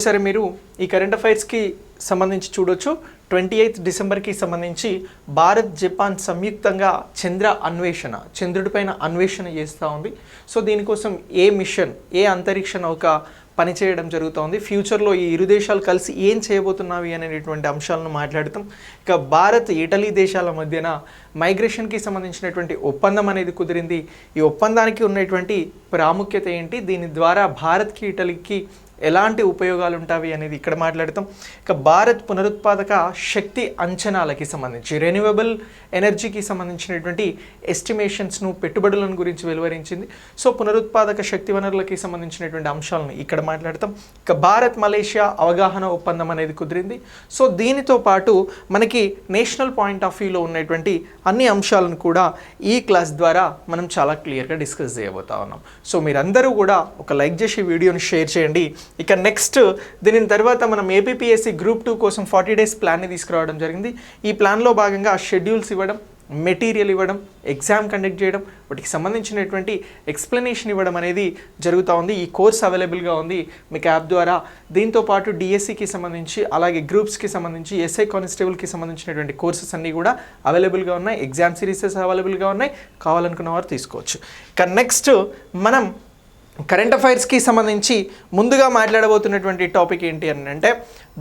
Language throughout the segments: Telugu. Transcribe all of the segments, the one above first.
సరే మీరు ఈ కరెంట్ అఫైర్స్కి సంబంధించి చూడొచ్చు. 28 డిసెంబర్కి సంబంధించి భారత్ జపాన్ సంయుక్తంగా చంద్రుడిపైన అన్వేషణ చేస్తూ ఉంది. సో దీనికోసం ఏ మిషన్, ఏ అంతరిక్ష నౌక పనిచేయడం జరుగుతోంది, ఫ్యూచర్లో ఈ ఇరు దేశాలు కలిసి ఏం చేయబోతున్నావి అనేటువంటి అంశాలను మాట్లాడుతాం. ఇక భారత్ ఇటలీ దేశాల మధ్యన మైగ్రేషన్కి సంబంధించినటువంటి ఒప్పందం అనేది కుదిరింది. ఈ ఒప్పందానికి ఉన్నటువంటి ప్రాముఖ్యత ఏంటి, దీని ద్వారా భారత్కి ఇటలీకి ఎలాంటి ఉపయోగాలు ఉంటాయి అనేది ఇక్కడ మాట్లాడతాం. ఇక భారత్ పునరుత్పాదక శక్తి అంచనాలకి సంబంధించి రెన్యూవబుల్ ఎనర్జీకి సంబంధించినటువంటి ఎస్టిమేషన్స్ను, పెట్టుబడులను గురించి వెలువరించింది. సో పునరుత్పాదక శక్తి వనరులకి సంబంధించినటువంటి అంశాలను ఇక్కడ మాట్లాడతాం. ఇక భారత్ మలేషియా అవగాహన ఒప్పందం అనేది కుదిరింది. సో దీనితో పాటు మనకి నేషనల్ పాయింట్ ఆఫ్ వ్యూలో ఉన్నటువంటి అన్ని అంశాలను కూడా ఈ క్లాస్ ద్వారా మనం చాలా క్లియర్గా డిస్కస్ చేయబోతా ఉన్నాం. సో మీరందరూ కూడా ఒక లైక్ చేసి వీడియోని షేర్ చేయండి. ఇక నెక్స్ట్ దీని తర్వాత మనం ఏపీపీఎస్సీ గ్రూప్ 2 కోసం 40 డేస్ ప్లాన్ని తీసుకురావడం జరిగింది. ఈ ప్లాన్లో భాగంగా షెడ్యూల్స్ ఇవ్వడం, మెటీరియల్ ఇవ్వడం, ఎగ్జామ్ కండక్ట్ చేయడం, వాటికి సంబంధించినటువంటి ఎక్స్ప్లెనేషన్ ఇవ్వడం అనేది జరుగుతూ ఉంది. ఈ కోర్స్ అవైలబుల్గా ఉంది మీకు యాప్ ద్వారా. దీంతోపాటు డిఎస్సికి సంబంధించి, అలాగే గ్రూప్స్కి సంబంధించి, ఎస్ఐ కానిస్టేబుల్కి సంబంధించినటువంటి కోర్సెస్ అన్నీ కూడా అవైలబుల్గా ఉన్నాయి. ఎగ్జామ్ సిరీసెస్ అవైలబుల్గా ఉన్నాయి, కావాలనుకున్న వారు తీసుకోవచ్చు. ఇక నెక్స్ట్ మనం కరెంట్ అఫైర్స్కి సంబంధించి ముందుగా మాట్లాడబోతున్నటువంటి టాపిక్ ఏంటి అని అంటే,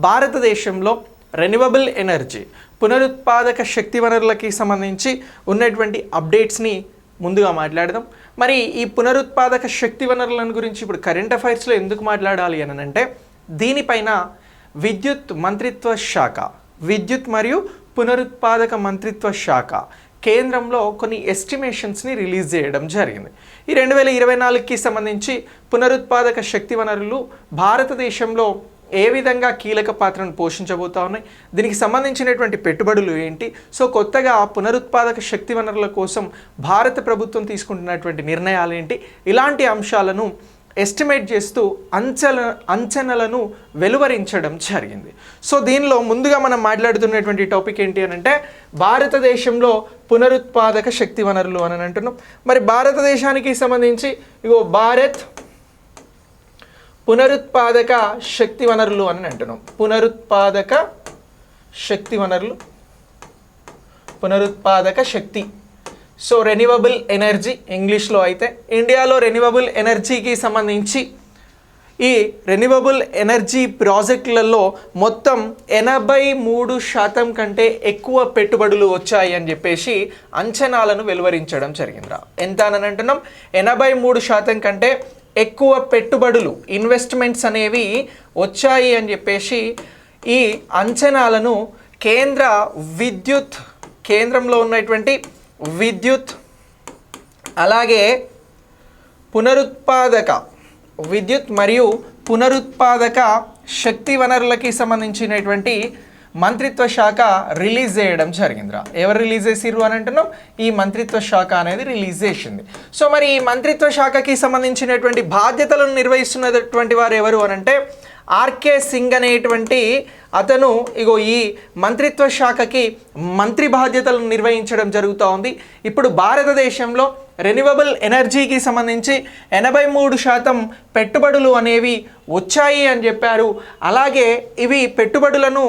భారతదేశంలో రెన్యూవబుల్ ఎనర్జీ, పునరుత్పాదక శక్తి వనరులకి సంబంధించి ఉన్నటువంటి అప్డేట్స్ని ముందుగా మాట్లాడదాం. మరి ఈ పునరుత్పాదక శక్తి వనరులను గురించి ఇప్పుడు కరెంట్ అఫైర్స్లో ఎందుకు మాట్లాడాలి అని అంటే, దీనిపైన విద్యుత్ మంత్రిత్వ శాఖ, విద్యుత్ మరియు పునరుత్పాదక మంత్రిత్వ శాఖ కేంద్రంలో కొన్ని ఎస్టిమేషన్స్ని రిలీజ్ చేయడం జరిగింది. ఈ 2024కి సంబంధించి పునరుత్పాదక శక్తి వనరులు భారతదేశంలో ఏ విధంగా కీలక పాత్రను పోషించబోతా ఉన్నాయి, దీనికి సంబంధించినటువంటి పెట్టుబడులు ఏంటి, సో కొత్తగా పునరుత్పాదక శక్తి వనరుల కోసం భారత ప్రభుత్వం తీసుకుంటున్నటువంటి నిర్ణయాలు ఏంటి, ఇలాంటి అంశాలను ఎస్టిమేట్ చేస్తూ అంచనాలను వెలువరించడం జరిగింది. సో దీనిలో ముందుగా మనం మాట్లాడుతున్నటువంటి టాపిక్ ఏంటి అని అంటే, భారతదేశంలో పునరుత్పాదక శక్తి వనరులు అని అంటున్నాం. మరి భారతదేశానికి సంబంధించి భారత్ పునరుత్పాదక శక్తి వనరులు అని అంటున్నాం. పునరుత్పాదక శక్తి వనరులు, పునరుత్పాదక శక్తి, సో రెన్యూవబుల్ ఎనర్జీ ఇంగ్లీష్లో అయితే. ఇండియాలో రెన్యూవబుల్ ఎనర్జీకి సంబంధించి ఈ రెన్యూవబుల్ ఎనర్జీ ప్రాజెక్టులలో మొత్తం 83% కంటే ఎక్కువ పెట్టుబడులు వచ్చాయి అని చెప్పేసి అంచనాలను వెలువరించడం జరిగిందిరా. ఎంత అని అంటున్నాం, 83% కంటే ఎక్కువ పెట్టుబడులు, ఇన్వెస్ట్మెంట్స్ అనేవి వచ్చాయి అని చెప్పేసి ఈ అంచనాలను కేంద్రంలో ఉన్నటువంటి విద్యుత్, అలాగే విద్యుత్ మరియు పునరుత్పాదక శక్తి వనరులకి సంబంధించినటువంటి మంత్రిత్వ శాఖ రిలీజ్ చేయడం జరిగిందిరా. ఎవరు రిలీజ్ చేసిర్రు అని అంటున్నాం, ఈ మంత్రిత్వ శాఖ అనేది రిలీజ్ చేసింది. సో మరి ఈ మంత్రిత్వ శాఖకి సంబంధించినటువంటి బాధ్యతలను నిర్వహిస్తున్నటువంటి వారు ఎవరు అని అంటే, ఆర్కే సింగ్ అనేటువంటి అతను ఈ మంత్రిత్వ శాఖకి మంత్రి బాధ్యతలను నిర్వహించడం జరుగుతూ ఉంది. ఇప్పుడు భారతదేశంలో రెన్యూవబుల్ ఎనర్జీకి సంబంధించి 83% పెట్టుబడులు అనేవి వచ్చాయి అని చెప్పారు. అలాగే ఇవి పెట్టుబడులను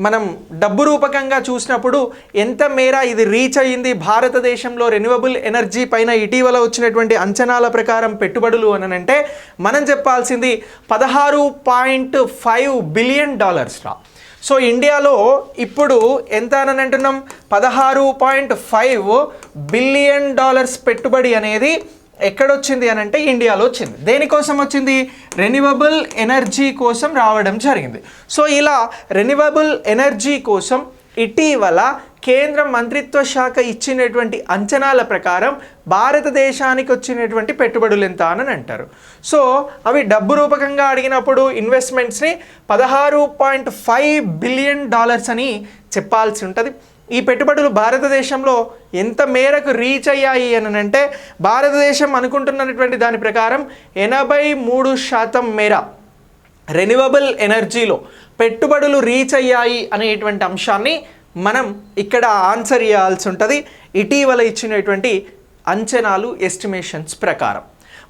మనం డబ్బు రూపకంగా చూసినప్పుడు ఎంత మేర ఇది రీచ్ అయ్యింది భారతదేశంలో రెన్యూవబుల్ ఎనర్జీ పైన ఇటీవల వచ్చినటువంటి అంచనాల ప్రకారం పెట్టుబడులు అని అంటే, మనం చెప్పాల్సింది $16.5 బిలియన్ రా. సో ఇండియాలో ఇప్పుడు ఎంత అని అంటున్నాం, $16.5 బిలియన్ పెట్టుబడి అనేది ఎక్కడొచ్చింది అని అంటే ఇండియాలో వచ్చింది. దేనికోసం వచ్చింది, రెన్యూవబుల్ ఎనర్జీ కోసం రావడం జరిగింది. సో ఇలా రెన్యూవబుల్ ఎనర్జీ కోసం ఇటీవల కేంద్ర మంత్రిత్వ శాఖ ఇచ్చినటువంటి అంచనాల ప్రకారం భారతదేశానికి వచ్చినటువంటి పెట్టుబడులు ఎంత అని అంటారు. సో అవి డబ్బు రూపకంగా అడిగినప్పుడు ఇన్వెస్ట్మెంట్స్ని $16.5 బిలియన్ అని చెప్పాల్సి ఉంటుంది. ఈ పెట్టుబడులు భారతదేశంలో ఎంత మేరకు రీచ్ అయ్యాయి అని అంటే, భారతదేశం అనుకుంటున్నటువంటి దాని ప్రకారం 83% మేర రెన్యూవబుల్ ఎనర్జీలో పెట్టుబడులు రీచ్ అయ్యాయి అనేటువంటి అంశాన్ని మనం ఇక్కడ ఆన్సర్ చేయాల్సి ఉంటుంది ఇటీవల ఇచ్చినటువంటి అంచనాలు, ఎస్టిమేషన్స్ ప్రకారం.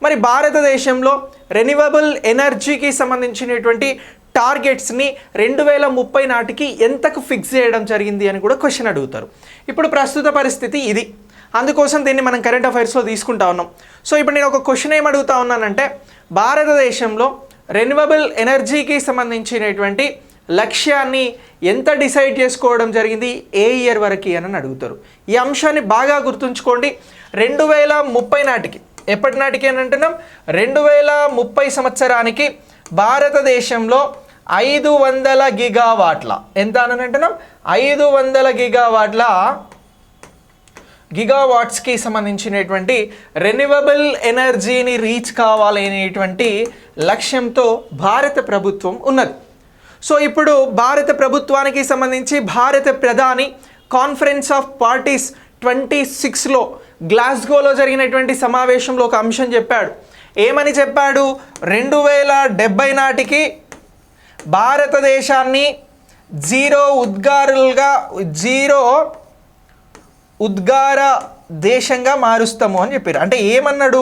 మరి భారతదేశంలో రెన్యూవబుల్ ఎనర్జీకి సంబంధించినటువంటి టార్గెట్స్ని 2030 నాటికి ఎంతకు ఫిక్స్ చేయడం జరిగింది అని కూడా క్వశ్చన్ అడుగుతారు. ఇప్పుడు ప్రస్తుత పరిస్థితి ఇది, అందుకోసం దీన్ని మనం కరెంట్ అఫైర్స్లో తీసుకుంటా ఉన్నాం. సో ఇప్పుడు నేను ఒక క్వశ్చన్ ఏం అడుగుతా ఉన్నానంటే, భారతదేశంలో రెన్యూవబుల్ ఎనర్జీకి సంబంధించినటువంటి లక్ష్యాన్ని ఎంత డిసైడ్ చేసుకోవడం జరిగింది, ఏ ఇయర్ వరకు అని అడుగుతారు. ఈ అంశాన్ని బాగా గుర్తుంచుకోండి. 2030 నాటికి, ఎప్పటి నాటికి అని అంటున్నాం, 2030 సంవత్సరానికి భారతదేశంలో 500 గిగావాట్ల, ఎంత అని అంటున్నాం, 500 గిగావాట్స్కి సంబంధించినటువంటి రెన్యూవబుల్ ఎనర్జీని రీచ్ కావాలి అనేటువంటి లక్ష్యంతో భారత ప్రభుత్వం ఉన్నది. సో ఇప్పుడు భారత ప్రభుత్వానికి సంబంధించి భారత ప్రధాని కాన్ఫరెన్స్ ఆఫ్ పార్టీస్ 26లో గ్లాస్గోలో జరిగినటువంటి సమావేశంలో ఒక అంశం చెప్పాడు. ఏమని చెప్పాడు, 2070 నాటికి భారతదేశాన్ని జీరో ఉద్గార దేశంగా మారుస్తాము అని చెప్పారు. అంటే ఏమన్నాడు,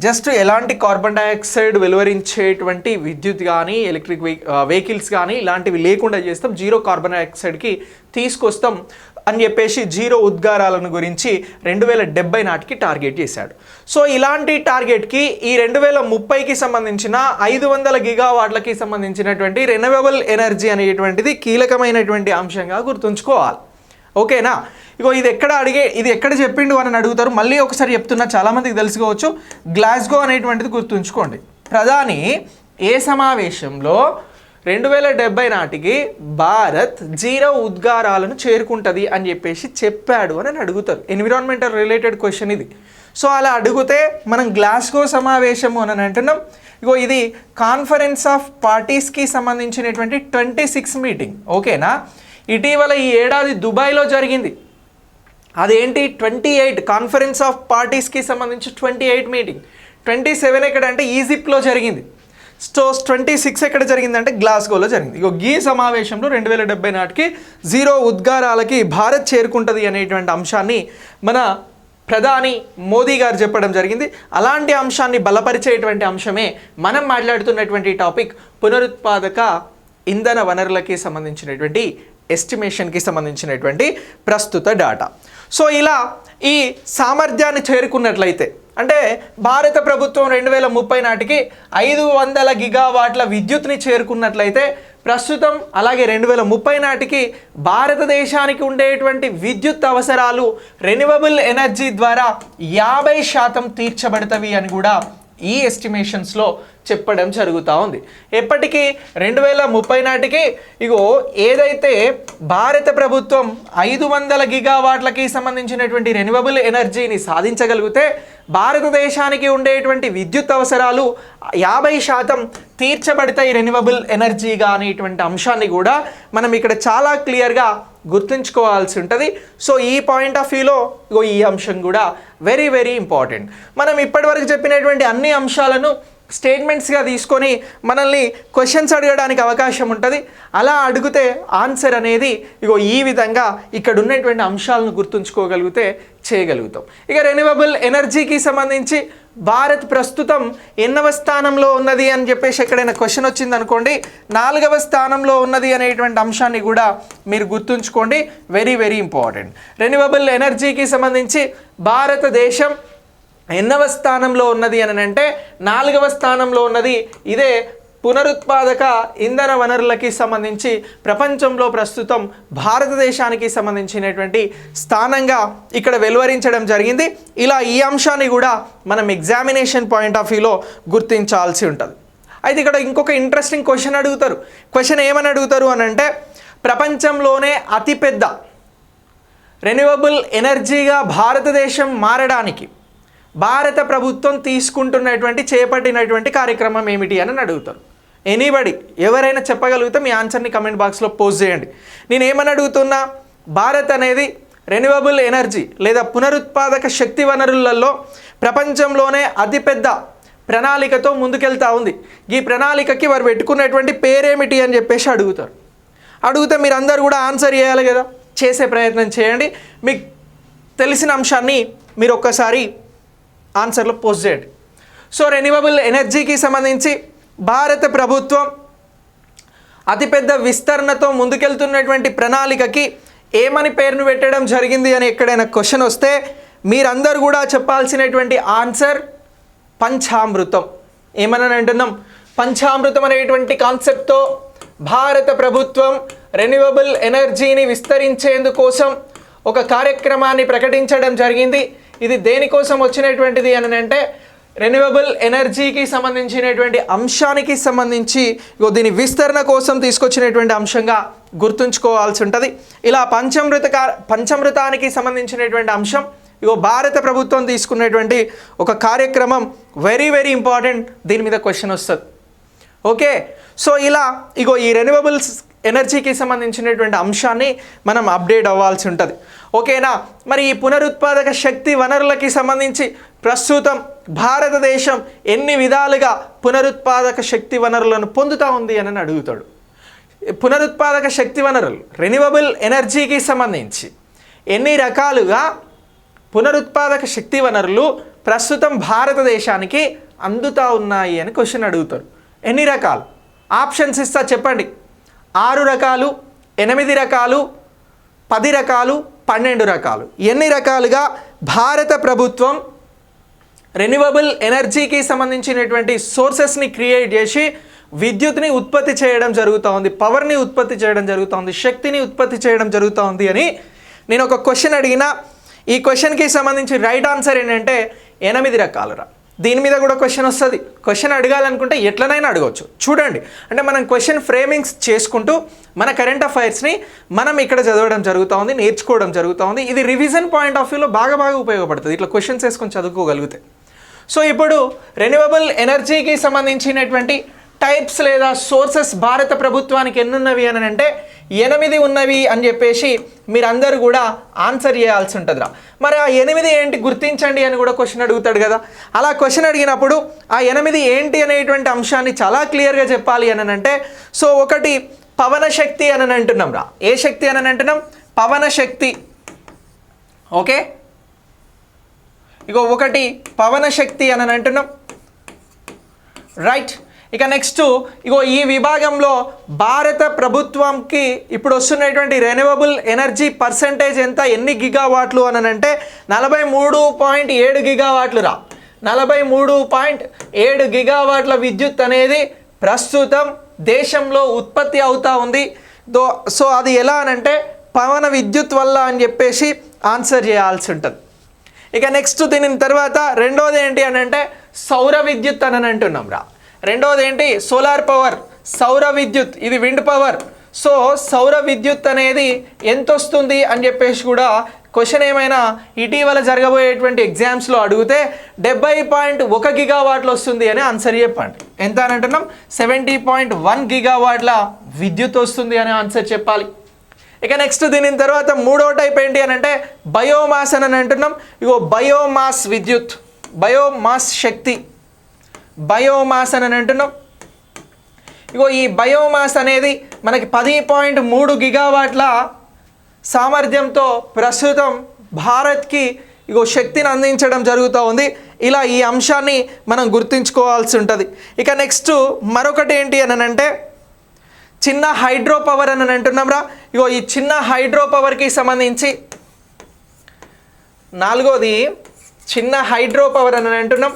జస్ట్ ఎలాంటి కార్బన్ డైఆక్సైడ్ వెలువరించేటువంటి విద్యుత్ కానీ ఎలక్ట్రిక్ వెహికల్స్ కానీ ఇలాంటివి లేకుండా చేస్తాం, జీరో కార్బన్ డైఆక్సైడ్కి తీసుకొస్తాం అని చెప్పేసి జీరో ఉద్గారాలను గురించి 2070 నాటికి టార్గెట్ చేశాడు. సో ఇలాంటి టార్గెట్కి ఈ 2030కి సంబంధించిన 500 గిగావాట్లకి సంబంధించినటువంటి రెన్యూవబుల్ ఎనర్జీ అనేటువంటిది కీలకమైనటువంటి అంశంగా గుర్తుంచుకోవాలి. ఓకేనా? ఇగో ఇది ఎక్కడ చెప్పిండు అని అడుగుతారు. మళ్ళీ ఒకసారి చెప్తున్నా, చాలామందికి తెలుసుకోవచ్చు. గ్లాస్గో అనేటువంటిది గుర్తుంచుకోండి. ప్రధాని ఏ సమావేశంలో 2070 నాటికి భారత్ జీరో ఉద్గారాలను చేరుకుంటుంది అని చెప్పేసి చెప్పాడు అని అడుగుతారు. ఎన్విరాన్మెంటల్ రిలేటెడ్ క్వశ్చన్ ఇది. సో అలా అడిగితే మనం గ్లాస్గో సమావేశము అని అంటున్నాం. ఇగో ఇది కాన్ఫరెన్స్ ఆఫ్ పార్టీస్కి సంబంధించినటువంటి 26 మీటింగ్. ఓకేనా? ఇటీవల ఈ ఏడాది దుబాయ్లో జరిగింది. అదేంటి, 28 కాన్ఫరెన్స్ ఆఫ్ పార్టీస్కి సంబంధించి 28 మీటింగ్. 27 ఎక్కడ అంటే ఈజిప్ట్లో జరిగింది. సో 26 ఎక్కడ జరిగిందంటే గ్లాస్గోలో జరిగింది. ఇగో ఈ సమావేశంలో 2070 నాటికి జీరో ఉద్గారాలకి భారత్ చేరుకుంటుంది అనేటువంటి అంశాన్ని మన ప్రధాని మోదీ గారు చెప్పడం జరిగింది. అలాంటి అంశాన్ని బలపరిచేటువంటి అంశమే మనం మాట్లాడుతున్నటువంటి టాపిక్, పునరుత్పాదక ఇంధన వనరులకి సంబంధించినటువంటి ఎస్టిమేషన్కి సంబంధించినటువంటి ప్రస్తుత డాటా. సో ఇలా ఈ సామర్థ్యాన్ని చేరుకున్నట్లయితే, అంటే భారత ప్రభుత్వం 2030 నాటికి 500 గిగావాట్ల విద్యుత్ని చేరుకున్నట్లయితే, ప్రస్తుతం అలాగే 2030 నాటికి భారతదేశానికి ఉండేటువంటి విద్యుత్ అవసరాలు రెన్యూవబుల్ ఎనర్జీ ద్వారా 50% తీర్చబడతవి అని కూడా ఈ ఎస్టిమేషన్స్లో చెప్పడం జరుగుతూ ఉంది. ఎప్పటికీ 2030 నాటికి ఇగో ఏదైతే భారత ప్రభుత్వం 500 గిగావాట్లకి సంబంధించినటువంటి రెన్యూవబుల్ ఎనర్జీని సాధించగలిగితే భారతదేశానికి ఉండేటువంటి విద్యుత్ అవసరాలు 50% తీర్చబడతాయి రెన్యూవబుల్ ఎనర్జీగా అనేటువంటి అంశాన్ని కూడా మనం ఇక్కడ చాలా క్లియర్గా గుర్తుంచుకోవాల్సి ఉంటుంది. సో ఈ పాయింట్ ఆఫ్ వ్యూలో ఈ అంశం కూడా వెరీ వెరీ ఇంపార్టెంట్. మనం ఇప్పటివరకు చెప్పినటువంటి అన్ని అంశాలను స్టేట్మెంట్స్గా తీసుకొని మనల్ని క్వశ్చన్స్ అడగడానికి అవకాశం ఉంటుంది. అలా అడిగితే ఆన్సర్ అనేది ఈ విధంగా ఇక్కడ ఉన్నటువంటి అంశాలను గుర్తుంచుకోగలిగితే చేయగలుగుతాం. ఇక రెన్యూవబుల్ ఎనర్జీకి సంబంధించి భారత్ ప్రస్తుతం ఎన్నవ స్థానంలో ఉన్నది అని చెప్పేసి ఎక్కడైనా క్వశ్చన్ వచ్చింది అనుకోండి, 4వ స్థానంలో ఉన్నది అనేటువంటి అంశాన్ని కూడా మీరు గుర్తుంచుకోండి. Very very important. రెన్యూవబుల్ ఎనర్జీకి సంబంధించి భారతదేశం ఎన్నవ స్థానంలో ఉన్నది అని అంటే 4వ స్థానంలో ఉన్నది. ఇదే పునరుత్పాదక ఇంధన వనరులకి సంబంధించి ప్రపంచంలో ప్రస్తుతం భారతదేశానికి సంబంధించినటువంటి స్థానంగా ఇక్కడ వెలువరించడం జరిగింది. ఇలా ఈ అంశాన్ని కూడా మనం ఎగ్జామినేషన్ పాయింట్ ఆఫ్ వ్యూలో గుర్తించాల్సి ఉంటుంది. అయితే ఇక్కడ ఇంకొక ఇంట్రెస్టింగ్ క్వశ్చన్ అడుగుతారు. క్వశ్చన్ ఏమని అడుగుతారు అని అంటే, ప్రపంచంలోనే అతిపెద్ద రెన్యూవబుల్ ఎనర్జీగా భారతదేశం మారడానికి భారత ప్రభుత్వం చేపట్టినటువంటి కార్యక్రమం ఏమిటి అని అడుగుతారు. ఎనీబడి, ఎవరైనా చెప్పగలిగితే మీ ఆన్సర్ని కమెంట్ బాక్స్లో పోస్ట్ చేయండి. నేను ఏమని అడుగుతున్నా, భారత్ అనేది రెన్యూవబుల్ ఎనర్జీ లేదా పునరుత్పాదక శక్తి వనరులలో ప్రపంచంలోనే అతిపెద్ద ప్రణాళికతో ముందుకెళ్తా ఉంది. ఈ ప్రణాళికకి వారు పెట్టుకున్నటువంటి పేరేమిటి అని చెప్పేసి అడుగుతారు. అడిగితే మీరు అందరూ కూడా ఆన్సర్ చేయాలి కదా, చేసే ప్రయత్నం చేయండి. మీకు తెలిసిన అంశాన్ని మీరు ఒక్కసారి ఆన్సర్లో పోస్ట్ చేయండి. సో రెన్యూవబుల్ ఎనర్జీకి సంబంధించి భారత ప్రభుత్వం అతిపెద్ద విస్తరణతో ముందుకెళ్తున్నటువంటి ప్రణాళికకి ఏమని పేరును పెట్టడం జరిగింది అని ఎక్కడైనా క్వశ్చన్ వస్తే మీరందరూ కూడా చెప్పాల్సినటువంటి ఆన్సర్ పంచామృతం. ఏమని అంటున్నాం? పంచామృతం అనేటువంటి కాన్సెప్ట్తో భారత ప్రభుత్వం రెన్యూవబుల్ ఎనర్జీని విస్తరించేందుకోసం ఒక కార్యక్రమాన్ని ప్రకటించడం జరిగింది. ఇది దేనికోసం వచ్చినటువంటిది అని అంటే రెన్యూవబుల్ ఎనర్జీకి సంబంధించినటువంటి అంశానికి సంబంధించి దీని విస్తరణ కోసం తీసుకొచ్చినటువంటి అంశంగా గుర్తుంచుకోవాల్సి ఉంటుంది. ఇలా పంచామృతానికి సంబంధించినటువంటి అంశం భారత ప్రభుత్వం తీసుకున్నటువంటి ఒక కార్యక్రమం. వెరీ వెరీ ఇంపార్టెంట్, దీని మీద క్వశ్చన్ వస్తుంది. ఓకే, సో ఇలా ఈ రెన్యూవబుల్స్ ఎనర్జీకి సంబంధించినటువంటి అంశాన్ని మనం అప్డేట్ అవ్వాల్సి ఉంటుంది. ఓకేనా? మరి ఈ పునరుత్పాదక శక్తి వనరులకి సంబంధించి ప్రస్తుతం భారతదేశం ఎన్ని విధాలుగా పునరుత్పాదక శక్తి వనరులను పొందుతూ ఉంది అని అడుగుతాడు. పునరుత్పాదక శక్తి వనరులు రెన్యూవబుల్ ఎనర్జీకి సంబంధించి ఎన్ని రకాలుగా పునరుత్పాదక శక్తి వనరులు ప్రస్తుతం భారతదేశానికి అందుతూ ఉన్నాయి అని క్వశ్చన్ అడుగుతారు. ఎన్ని రకాలు? ఆప్షన్స్ ఇస్తా, చెప్పండి. 6 రకాలు, 8 రకాలు, 10 రకాలు, 12 రకాలు. ఎన్ని రకాలుగా భారత ప్రభుత్వం రెన్యూవబుల్ ఎనర్జీకి సంబంధించినటువంటి సోర్సెస్ని క్రియేట్ చేసి విద్యుత్ని ఉత్పత్తి చేయడం జరుగుతూ ఉంది, పవర్ని ఉత్పత్తి చేయడం జరుగుతూ ఉంది, శక్తిని ఉత్పత్తి చేయడం జరుగుతూ ఉంది అని నేను ఒక క్వశ్చన్ అడిగినా ఈ క్వశ్చన్కి సంబంధించి రైట్ ఆన్సర్ ఏంటంటే 8 రకాలురా. దీని మీద కూడా క్వశ్చన్ వస్తుంది. క్వశ్చన్ అడగాలనుకుంటే ఎట్లనైనా అడగవచ్చు. చూడండి, అంటే మనం క్వశ్చన్ ఫ్రేమింగ్స్ చేసుకుంటూ మన కరెంట్ అఫైర్స్ని మనం ఇక్కడ చదవడం జరుగుతూ ఉంది, నేర్చుకోవడం జరుగుతూ ఉంది. ఇది రివిజన్ పాయింట్ ఆఫ్ వ్యూలో బాగా ఉపయోగపడుతుంది ఇట్లా క్వశ్చన్స్ వేసుకొని చదువుకోగలిగితే. సో ఇప్పుడు రెన్యూవబుల్ ఎనర్జీకి సంబంధించినటువంటి టైప్స్ లేదా సోర్సెస్ భారత ప్రభుత్వానికి ఎన్ని ఉన్నవి అని అంటే 8 ఉన్నవి అని చెప్పేసి మీరందరూ కూడా ఆన్సర్ చేయాల్సి ఉంటుందిరా. మరి ఆ 8 ఏంటి గుర్తించండి అని కూడా క్వశ్చన్ అడుగుతాడు కదా. అలా క్వశ్చన్ అడిగినప్పుడు ఆ 8 ఏంటి అనేటువంటి అంశాన్ని చాలా క్లియర్గా చెప్పాలి అని అంటే, సో ఒకటి పవన శక్తి అని అంటున్నాం రా. ఏ శక్తి అని అంటున్నాం? పవన శక్తి. ఓకే, ఒకటి పవన శక్తి అని అంటున్నాం, రైట్. ఇక నెక్స్ట్ ఈ విభాగంలో భారత ప్రభుత్వంకి ఇప్పుడు వస్తున్నటువంటి రెన్యూవబుల్ ఎనర్జీ పర్సెంటేజ్ ఎంత, ఎన్ని గిగావాట్లు అని అంటే 43.7 గిగావాట్లు రా. 43.7 గిగావాట్ల విద్యుత్ అనేది ప్రస్తుతం దేశంలో ఉత్పత్తి అవుతూ ఉంది. సో అది ఎలా అనంటే పవన విద్యుత్ వల్ల అని చెప్పేసి ఆన్సర్ చేయాల్సి ఉంటుంది. ఇక నెక్స్ట్ దీని తర్వాత రెండోది ఏంటి అని అంటే సౌర విద్యుత్ అని అంటున్నాం రా. రెండోది ఏంటి? సోలార్ పవర్, సౌర విద్యుత్, ఇది విండ్ పవర్. సో సౌర విద్యుత్ అనేది ఎంత వస్తుంది అని చెప్పేసి కూడా క్వశ్చన్ ఏమైనా ఇటీవల జరగబోయేటువంటి ఎగ్జామ్స్లో అడిగితే 70.1 గిగావాట్లు వస్తుంది అని ఆన్సర్ చెప్పండి. ఎంత అని అంటున్నాం? 70.1 గిగావాట్ల విద్యుత్ వస్తుంది అని ఆన్సర్ చెప్పాలి. ఇక నెక్స్ట్ దీని తర్వాత మూడో టైప్ ఏంటి అని అంటే బయోమాస్ అని అంటున్నాం. బయోమాస్ విద్యుత్, బయోమాస్ శక్తి, బయోమాస్ అని అంటున్నాం. ఈ బయోమాస్ అనేది మనకి 10.3 గిగావాట్ల సామర్థ్యంతో ప్రస్తుతం భారత్కి శక్తిని అందించడం జరుగుతూ ఉంది. ఇలా ఈ అంశాన్ని మనం గుర్తుంచుకోవాల్సి ఉంటుంది. ఇక నెక్స్ట్ మరొకటి ఏంటి అని అంటే చిన్న హైడ్రో పవర్ అని అంటున్నాం రా. ఈ చిన్న హైడ్రో పవర్కి సంబంధించి నాలుగోది చిన్న హైడ్రో పవర్ అని అంటున్నాం.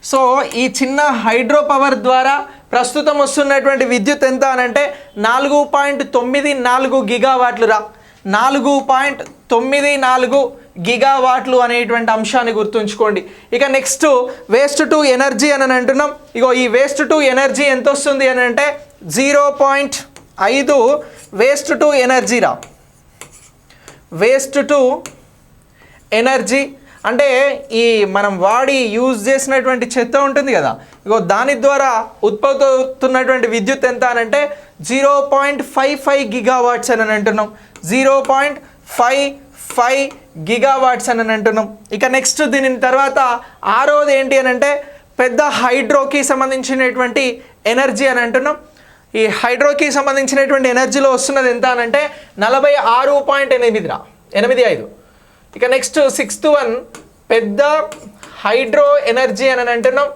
సో ఈ చిన్న హైడ్రో పవర్ ద్వారా ప్రస్తుతం వస్తున్నటువంటి విద్యుత్ ఎంత అని అంటే 4.94 గిగావాట్లు రా. 4.94 గిగావాట్లు అనేటువంటి అంశాన్ని గుర్తుంచుకోండి. ఇక నెక్స్ట్ వేస్ట్ టు ఎనర్జీ అని అంటున్నాం. ఈ వేస్ట్ టు ఎనర్జీ ఎంత వస్తుంది అని అంటే 0.5 వేస్ట్ టు ఎనర్జీ రా. వేస్ట్ టు ఎనర్జీ అంటే ఈ మనం వాడి యూజ్ చేసినటువంటి చెత్త ఉంటుంది కదా, దాని ద్వారా ఉత్పత్తి అవుతున్నటువంటి విద్యుత్ ఎంత అని అంటే 0.55 గిగావాట్స్ అని అంటున్నాం. 0.55 గిగావాట్స్ అని అంటున్నాం. ఇక నెక్స్ట్ దీని తర్వాత ఆరోది ఏంటి అని అంటే పెద్ద హైడ్రోకి సంబంధించినటువంటి ఎనర్జీ అని అంటున్నాం. ఈ హైడ్రోకి సంబంధించినటువంటి ఎనర్జీలో వస్తున్నది ఎంత అని అంటే 46.8 రా, 85. ఇక నెక్స్ట్ 6th వన్ పెద్ద హైడ్రో ఎనర్జీ అని అంటున్నాం.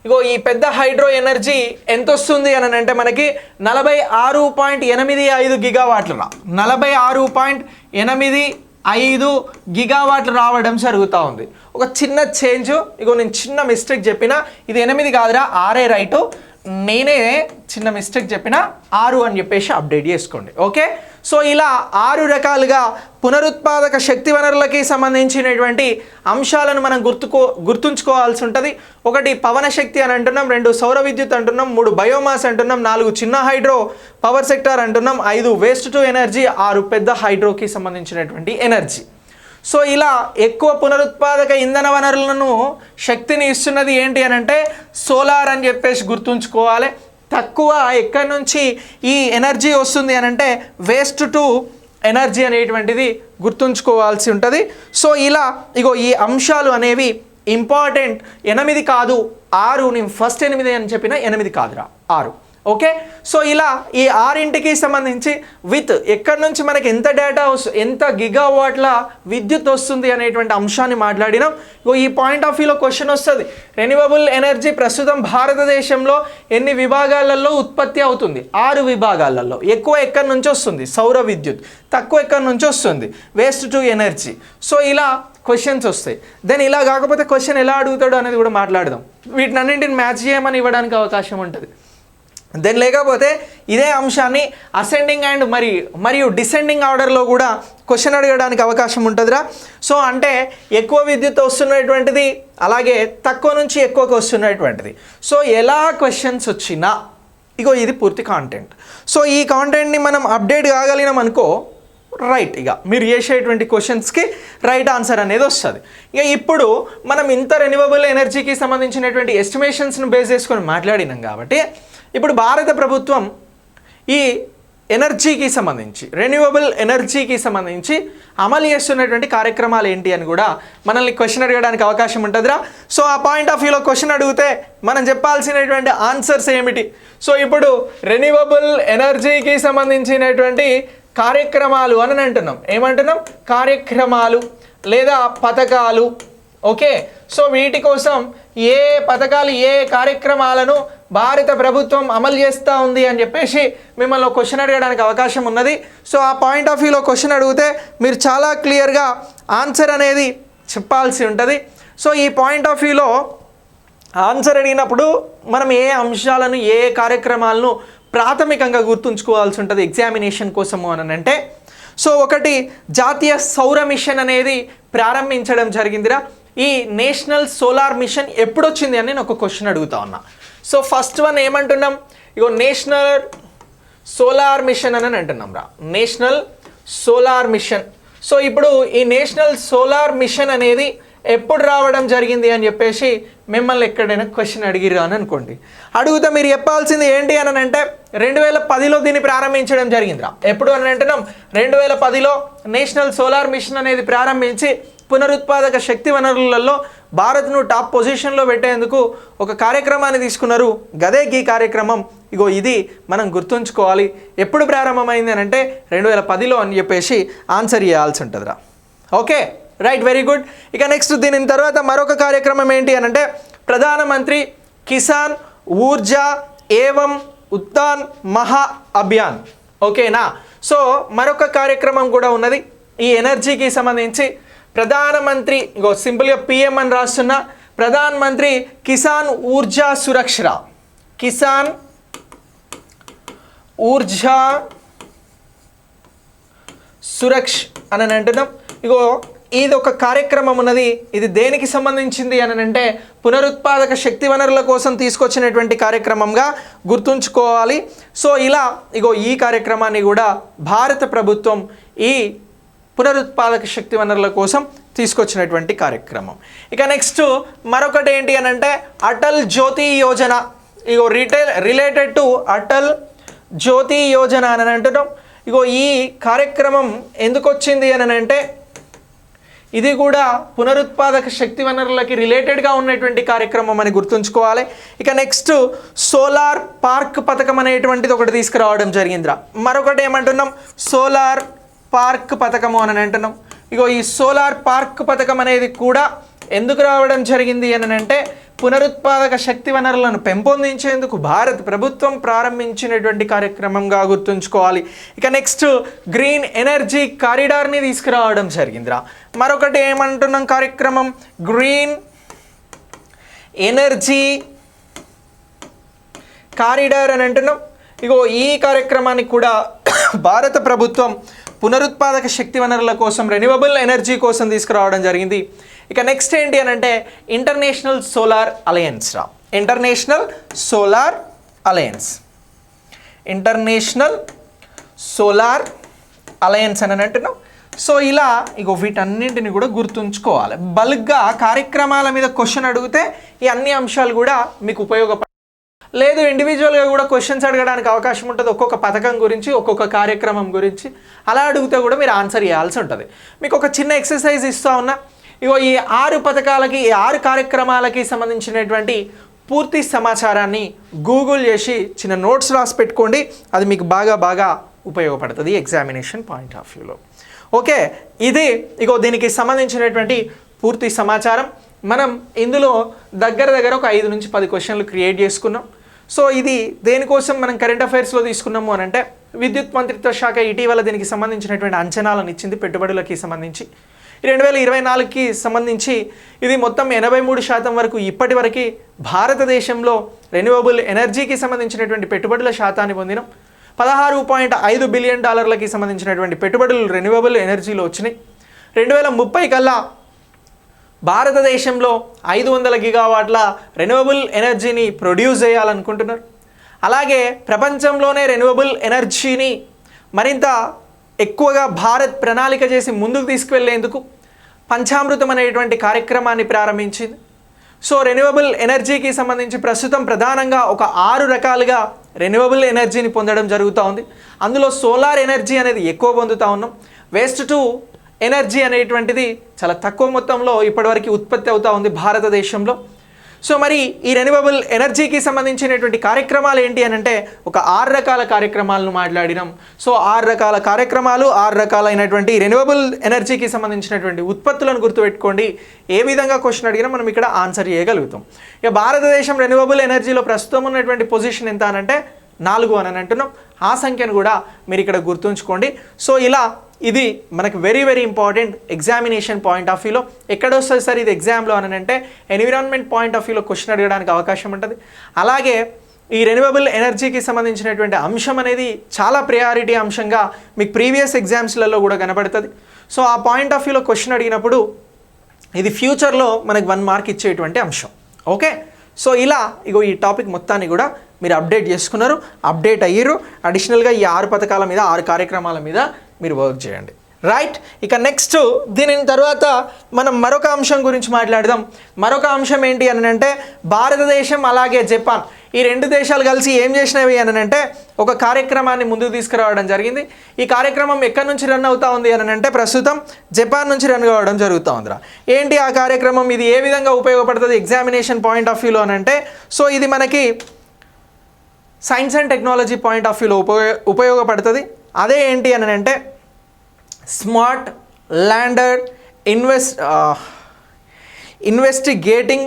ఇగో ఈ పెద్ద హైడ్రో ఎనర్జీ ఎంత వస్తుంది అని అంటే మనకి 46.85 గిగావాట్లు 46.85 గిగావాట్లు రావడం జరుగుతూ ఉంది. ఒక చిన్న చేంజ్, ఇగో నేను చిన్న మిస్టేక్ చెప్పిన, ఇది 8 కాదురా 6 రైటు, నేనే చిన్న మిస్టేక్ చెప్పిన 6 అని చెప్పేసి అప్డేట్ చేసుకోండి. ఓకే, సో ఇలా 6 రకాలుగా పునరుత్పాదక శక్తి వనరులకి సంబంధించినటువంటి అంశాలను మనం గుర్తుంచుకోవాల్సి ఉంటుంది. 1 పవన శక్తి అని అంటున్నాం, 2 సౌర విద్యుత్ అంటున్నాం, 3 బయోమాస్ అంటున్నాం, 4 చిన్న హైడ్రో పవర్ సెక్టార్ అంటున్నాం, 5 వేస్ట్ టు ఎనర్జీ, 6 పెద్ద హైడ్రోకి సంబంధించినటువంటి ఎనర్జీ. సో ఇలా ఎక్కువ పునరుత్పాదక ఇంధన వనరులను శక్తిని ఇస్తున్నది ఏంటి అని అంటే సోలార్ అని చెప్పేసి గుర్తుంచుకోవాలి. తక్కువ ఎక్కడి నుంచి ఈ ఎనర్జీ వస్తుంది అని అంటే వేస్ట్ టు ఎనర్జీ అనేటువంటిది గుర్తుంచుకోవాల్సి ఉంటుంది. సో ఇలా ఇగో ఈ అంశాలు అనేవి ఇంపార్టెంట్. 8 కాదు 6, నేను ఫస్ట్ 8 అని చెప్పిన 8 కాదురా 6. ఓకే, సో ఇలా ఈ 6కి సంబంధించి విత్ ఎక్కడి నుంచి మనకి ఎంత డేటా ఎంత గిగావాట్ల విద్యుత్ వస్తుంది అనేటువంటి అంశాన్ని మాట్లాడినాం. ఈ పాయింట్ ఆఫ్ వ్యూలో క్వశ్చన్ వస్తుంది, రెన్యూవబుల్ ఎనర్జీ ప్రస్తుతం భారతదేశంలో ఎన్ని విభాగాలలో ఉత్పత్తి అవుతుంది? 6 విభాగాలలో. ఎక్కువ ఎక్కడి నుంచి వస్తుంది? సౌర విద్యుత్. తక్కువ ఎక్కడి నుంచి వస్తుంది? Waste to energy. సో ఇలా క్వశ్చన్స్ వస్తాయి. దెన్ ఇలా కాకపోతే క్వశ్చన్ ఎలా అడుగుతాడు అనేది కూడా మాట్లాడదాం. వీటినన్నింటిని మ్యాచ్ చేయమని ఇవ్వడానికి అవకాశం ఉంటుంది. దెన్ లేకపోతే ఇదే అంశాన్ని అసెండింగ్ అండ్ మరియు డిసెండింగ్ ఆర్డర్లో కూడా క్వశ్చన్ అడగడానికి అవకాశం ఉంటుందిరా. సో అంటే ఎక్కువ విద్యుత్ వస్తున్నటువంటిది, అలాగే తక్కువ నుంచి ఎక్కువకి వస్తున్నటువంటిది. సో ఎలా క్వశ్చన్స్ వచ్చినా ఇగో ఇది పూర్తి కాంటెంట్. సో ఈ కాంటెంట్ని మనం అప్డేట్ కాగలిగినాం అనుకో, రైట్, ఇక మీరు చేసేటువంటి క్వశ్చన్స్కి రైట్ ఆన్సర్ అనేది వస్తుంది. ఇక ఇప్పుడు మనం ఇంత రెన్యూవబుల్ ఎనర్జీకి సంబంధించినటువంటి ఎస్టిమేషన్స్ను బేస్ చేసుకొని మాట్లాడినాం కాబట్టి ఇప్పుడు భారత ప్రభుత్వం ఈ ఎనర్జీకి సంబంధించి రెన్యూవబుల్ ఎనర్జీకి సంబంధించి అమలు చేస్తున్నటువంటి కార్యక్రమాలు ఏంటి అని కూడా మనల్ని క్వశ్చన్ అడగడానికి అవకాశం ఉంటుందిరా. సో ఆ పాయింట్ ఆఫ్ వ్యూలో క్వశ్చన్ అడిగితే మనం చెప్పాల్సినటువంటి ఆన్సర్స్ ఏమిటి? సో ఇప్పుడు రెన్యూవబుల్ ఎనర్జీకి సంబంధించినటువంటి కార్యక్రమాలు అని అంటున్నాం. ఏమంటున్నాం? కార్యక్రమాలు లేదా పథకాలు. ఓకే, సో వీటి కోసం ఏ పథకాలు ఏ కార్యక్రమాలను భారత ప్రభుత్వం అమలు చేస్తూ ఉంది అని చెప్పేసి మిమ్మల్ని క్వశ్చన్ అడగడానికి అవకాశం ఉన్నది. సో ఆ పాయింట్ ఆఫ్ వ్యూలో క్వశ్చన్ అడిగితే మీరు చాలా క్లియర్గా ఆన్సర్ అనేది చెప్పాల్సి ఉంటుంది. సో ఈ పాయింట్ ఆఫ్ వ్యూలో ఆన్సర్ అడిగినప్పుడు మనం ఏ అంశాలను ఏ కార్యక్రమాలను ప్రాథమికంగా గుర్తుంచుకోవాల్సి ఉంటుంది ఎగ్జామినేషన్ కోసము అని అంటే, సో 1 జాతీయ సౌర మిషన్ అనేది ప్రారంభించడం జరిగిందిరా. ఈ నేషనల్ సోలార్ మిషన్ ఎప్పుడు వచ్చింది అని నేను ఒక క్వశ్చన్ అడుగుతా ఉన్నా. సో ఫస్ట్ వన్ ఏమంటున్నాం? ఇగో నేషనల్ సోలార్ మిషన్ అని అంటున్నాం రా, నేషనల్ సోలార్ మిషన్. సో ఇప్పుడు ఈ నేషనల్ సోలార్ మిషన్ అనేది ఎప్పుడు రావడం జరిగింది అని చెప్పేసి మిమ్మల్ని ఎక్కడైనా క్వశ్చన్ అడిగిరు అని అనుకోండి. అడిగితే మీరు చెప్పాల్సింది ఏంటి అని అంటే 2010లో దీన్ని ప్రారంభించడం జరిగిందిరా. ఎప్పుడు అని అంటున్నాం? 2010లో నేషనల్ సోలార్ మిషన్ అనేది ప్రారంభించి పునరుత్పాదక శక్తి వనరులలో భారత్ను టాప్ పొజిషన్లో పెట్టేందుకు ఒక కార్యక్రమాన్ని తీసుకున్నారు. గదే ఈ కార్యక్రమం. ఇగో ఇది మనం గుర్తుంచుకోవాలి. ఎప్పుడు ప్రారంభమైంది అని అంటే 2010లో అని చెప్పేసి ఆన్సర్ చేయాల్సి ఉంటుందిరా. Okay, right, very good. ఇక నెక్స్ట్ దీని తర్వాత మరొక కార్యక్రమం ఏంటి అని అంటే ప్రధానమంత్రి కిసాన్ ఊర్జా ఏవం ఉత్థాన్ మహా అభియాన్. ఓకేనా? సో మరొక కార్యక్రమం కూడా ఉన్నది ఈ ఎనర్జీకి సంబంధించి. ప్రధానమంత్రి, ఇంకో సింపుల్గా పిఎం అని రాస్తున్న, ప్రధాన్ మంత్రి కిసాన్ ఊర్జా సురక్ష, కిసాన్ ఊర్జా సురక్ష అని అంటున్నాం. ఇగో ఇది ఒక కార్యక్రమం ఉన్నది. ఇది దేనికి సంబంధించింది అని అంటే పునరుత్పాదక శక్తి వనరుల కోసం తీసుకొచ్చినటువంటి కార్యక్రమంగా గుర్తుంచుకోవాలి. సో ఇలా ఇగో ఈ కార్యక్రమాన్ని కూడా భారత ప్రభుత్వం ఈ పునరుత్పాదక శక్తి వనరుల కోసం తీసుకొచ్చినటువంటి కార్యక్రమం. ఇక నెక్స్ట్ మరొకటి ఏంటి అని అంటే అటల్ జ్యోతి యోజన. ఇగో రిలేటెడ్ టు అటల్ జ్యోతి యోజన అని అంటున్నాం. ఇగో ఈ కార్యక్రమం ఎందుకు వచ్చింది అని అంటే ఇది కూడా పునరుత్పాదక శక్తి వనరులకి రిలేటెడ్గా ఉన్నటువంటి కార్యక్రమం అని గుర్తుంచుకోవాలి. ఇక నెక్స్ట్ సోలార్ పార్క్ పథకం అనేటువంటిది ఒకటి తీసుకురావడం జరిగిందిరా. మరొకటి ఏమంటున్నాం? సోలార్ పార్క్ పథకము అని అంటున్నాం. ఇగో ఈ సోలార్ పార్క్ పథకం అనేది కూడా ఎందుకు రావడం జరిగింది అని అంటే పునరుత్పాదక శక్తి వనరులను పెంపొందించేందుకు భారత్ ప్రభుత్వం ప్రారంభించినటువంటి కార్యక్రమంగా గుర్తుంచుకోవాలి. ఇక నెక్స్ట్ గ్రీన్ ఎనర్జీ కారిడార్ని తీసుకురావడం జరిగిందిరా. మరొకటి ఏమంటున్నాం కార్యక్రమం గ్రీన్ ఎనర్జీ కారిడార్ అని అంటున్నాం. ఇగో ఈ కార్యక్రమానికి కూడా భారత ప్రభుత్వం పునరుత్పాదక శక్తి వనరుల కోసం రెన్యూవబుల్ ఎనర్జీ కోసం తీసుకురావడం జరిగింది. ఇక నెక్స్ట్ ఏంటి అని అంటే ఇంటర్నేషనల్ సోలార్ అలయన్స్ రా. ఇంటర్నేషనల్ సోలార్ అలయన్స్ అని అంటున్నాం. సో ఇలా ఇగో వీటన్నింటిని కూడా గుర్తుంచుకోవాలి. బల్క్గా కార్యక్రమాల మీద క్వశ్చన్ అడిగితే ఈ అన్ని అంశాలు కూడా మీకు ఉపయోగపడతాయి. లేదు ఇండివిజువల్గా కూడా క్వశ్చన్స్ అడగడానికి అవకాశం ఉంటుంది. ఒక్కొక్క పథకం గురించి ఒక్కొక్క కార్యక్రమం గురించి అలా అడిగితే కూడా మీరు ఆన్సర్ చేయాల్సి ఉంటుంది. మీకు ఒక చిన్న ఎక్సర్సైజ్ ఇస్తూ ఉన్నా. ఇగో ఈ 6 పథకాలకి ఈ 6 కార్యక్రమాలకి సంబంధించినటువంటి పూర్తి సమాచారాన్ని గూగుల్ చేసి చిన్న నోట్స్ రాసి పెట్టుకోండి. అది మీకు బాగా ఉపయోగపడుతుంది ఎగ్జామినేషన్ పాయింట్ ఆఫ్ వ్యూలో. ఓకే, ఇది ఇగో దీనికి సంబంధించినటువంటి పూర్తి సమాచారం. మనం ఇందులో దగ్గర ఒక 5 నుంచి 10 క్వశ్చన్లు క్రియేట్ చేసుకున్నాం. సో ఇది దేనికోసం మనం కరెంట్ అఫైర్స్లో తీసుకున్నాము అని అంటే విద్యుత్ మంత్రిత్వ శాఖ ఇటీవల దీనికి సంబంధించినటువంటి అంచనాలను ఇచ్చింది పెట్టుబడులకి సంబంధించి. 2024కి సంబంధించి ఇది మొత్తం 83% వరకు ఇప్పటి వరకు భారతదేశంలో రెన్యూవబుల్ ఎనర్జీకి సంబంధించినటువంటి పెట్టుబడుల శాతాన్ని పొందినాం. $16.5 బిలియన్ సంబంధించినటువంటి పెట్టుబడులు రెన్యూవబుల్ ఎనర్జీలో వచ్చినాయి. 2030 కల్లా భారతదేశంలో 500 గిగావాట్ల రెన్యూవబుల్ ఎనర్జీని ప్రొడ్యూస్ చేయాలనుకుంటున్నారు. అలాగే ప్రపంచంలోనే రెన్యూవబుల్ ఎనర్జీని మరింత ఎక్కువగా భారత్ ప్రణాళిక చేసి ముందుకు తీసుకువెళ్లేందుకు పంచామృతం అనేటువంటి కార్యక్రమాన్ని ప్రారంభించింది. సో రెన్యూవబుల్ ఎనర్జీకి సంబంధించి ప్రస్తుతం ప్రధానంగా ఒక 6 రకాలుగా రెన్యూవబుల్ ఎనర్జీని పొందడం జరుగుతూ ఉంది. అందులో సోలార్ ఎనర్జీ అనేది ఎక్కువ పొందుతూ ఉన్నాం. వేస్ట్ టు ఎనర్జీ అనేటువంటిది చాలా తక్కువ మొత్తంలో ఇప్పటివరకు ఉత్పత్తి అవుతూ ఉంది భారతదేశంలో. సో మరి ఈ రెన్యూవబుల్ ఎనర్జీకి సంబంధించినటువంటి కార్యక్రమాలు ఏంటి అని అంటే ఒక 6 రకాల కార్యక్రమాలను మాట్లాడినాం. సో 6 రకాల కార్యక్రమాలు 6 రకాలైనటువంటి రెన్యూవబుల్ ఎనర్జీకి సంబంధించినటువంటి ఉత్పత్తులను గుర్తుపెట్టుకోండి. ఏ విధంగా క్వశ్చన్ అడిగినా మనం ఇక్కడ ఆన్సర్ చేయగలుగుతాం. ఇక భారతదేశం రెన్యూవబుల్ ఎనర్జీలో ప్రస్తుతం ఉన్నటువంటి పొజిషన్ ఎంత అని అంటే 4 అని అంటున్నాం. ఆ సంఖ్యను కూడా మీరు ఇక్కడ గుర్తుంచుకోండి. సో ఇలా ఇది మనకు very important examination point of వ్యూలో. ఎక్కడ వస్తుంది సార్ ఇది ఎగ్జామ్లో అని అంటే ఎన్విరాన్మెంట్ పాయింట్ ఆఫ్ వ్యూలో క్వశ్చన్ అడగడానికి అవకాశం ఉంటుంది. అలాగే ఈ రెన్యూవబుల్ ఎనర్జీకి సంబంధించినటువంటి అంశం అనేది చాలా ప్రయారిటీ అంశంగా మీకు ప్రీవియస్ ఎగ్జామ్స్లలో కూడా కనబడుతుంది. సో ఆ పాయింట్ ఆఫ్ వ్యూలో క్వశ్చన్ అడిగినప్పుడు ఇది ఫ్యూచర్లో మనకు 1 మార్క్ ఇచ్చేటువంటి అంశం. ఓకే, సో ఇలా ఇగో ఈ టాపిక్ మొత్తాన్ని కూడా మీరు అప్డేట్ చేసుకున్నారు, అప్డేట్ అయ్యారు. అడిషనల్గా ఈ 6 పథకాల మీద 6 కార్యక్రమాల మీద మీరు వర్క్ చేయండి. రైట్, ఇక నెక్స్ట్ దీని తర్వాత మనం మరొక అంశం గురించి మాట్లాడదాం. మరొక అంశం ఏంటి అని అంటే భారతదేశం అలాగే జపాన్ ఈ 2 దేశాలు కలిసి ఏం చేసినవి అని అంటే ఒక కార్యక్రమాన్ని ముందుకు తీసుకురావడం జరిగింది. ఈ కార్యక్రమం ఎక్కడి నుంచి రన్ అవుతా ఉంది అని అంటే ప్రస్తుతం జపాన్ నుంచి రన్ కావడం జరుగుతూ ఉందిరా. ఏంటి ఆ కార్యక్రమం, ఇది ఏ విధంగా ఉపయోగపడుతుంది ఎగ్జామినేషన్ పాయింట్ ఆఫ్ వ్యూలో అని అంటే సో ఇది మనకి science and technology point of వ్యూలో ఉపయోగపడుతుంది. అదే ఏంటి అని అంటే స్మార్ట్ ల్యాండర్ ఇన్వెస్టిగేటింగ్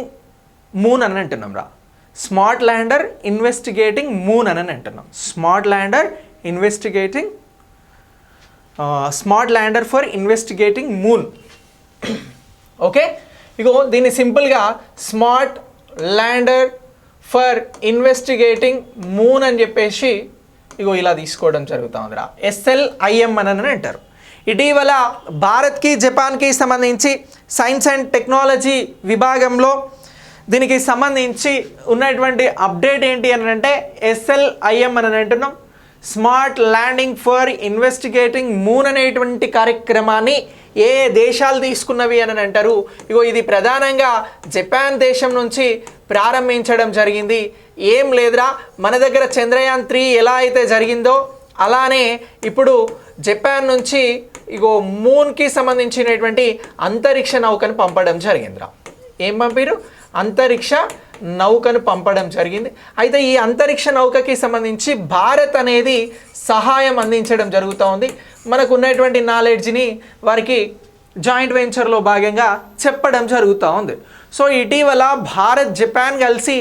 మూన్ అని అంటున్నాం రా. స్మార్ట్ ల్యాండర్ ఇన్వెస్టిగేటింగ్ మూన్ అని అంటున్నాం. Smart lander for investigating moon. Okay, ఇగో దీన్ని సింపుల్గా smart lander for investigating moon అని చెప్పేసి ఇగో ఇలా తీసుకోవడం జరుగుతూ ఉందిరా. SLIM అని అంటారు. ఇటీవల భారత్కి జపాన్కి సంబంధించి సైన్స్ అండ్ టెక్నాలజీ విభాగంలో దీనికి సంబంధించి ఉన్నటువంటి అప్డేట్ ఏంటి అని అంటే SLIM అని అంటున్నాం. Smart landing for investigating moon అనేటువంటి కార్యక్రమాన్ని ఏ దేశాలు తీసుకున్నవి అని అంటారు. ఇగో ఇది ప్రధానంగా జపాన్ దేశం నుంచి ప్రారంభించడం జరిగింది. ఏం లేదురా, మన దగ్గర చంద్రయాన్ 3 ఎలా అయితే జరిగిందో అలానే ఇప్పుడు జపాన్ నుంచి ఇగో మూన్కి సంబంధించినటువంటి అంతరిక్ష నౌకను పంపడం జరిగిందిరా. ఏం పంపిరు? అంతరిక్ష నౌకను పంపడం జరిగింది. అయితే ఈ అంతరిక్ష నౌకకి సంబంధించి భారత్ అనేది సహాయం అందించడం జరుగుతూ ఉంది. మనకు ఉన్నటువంటి నాలెడ్జ్ని వారికి జాయింట్ వెంచర్లో భాగంగా చెప్పడం జరుగుతూ ఉంది. సో ఇటీవల భారత్ జపాన్ కలిసి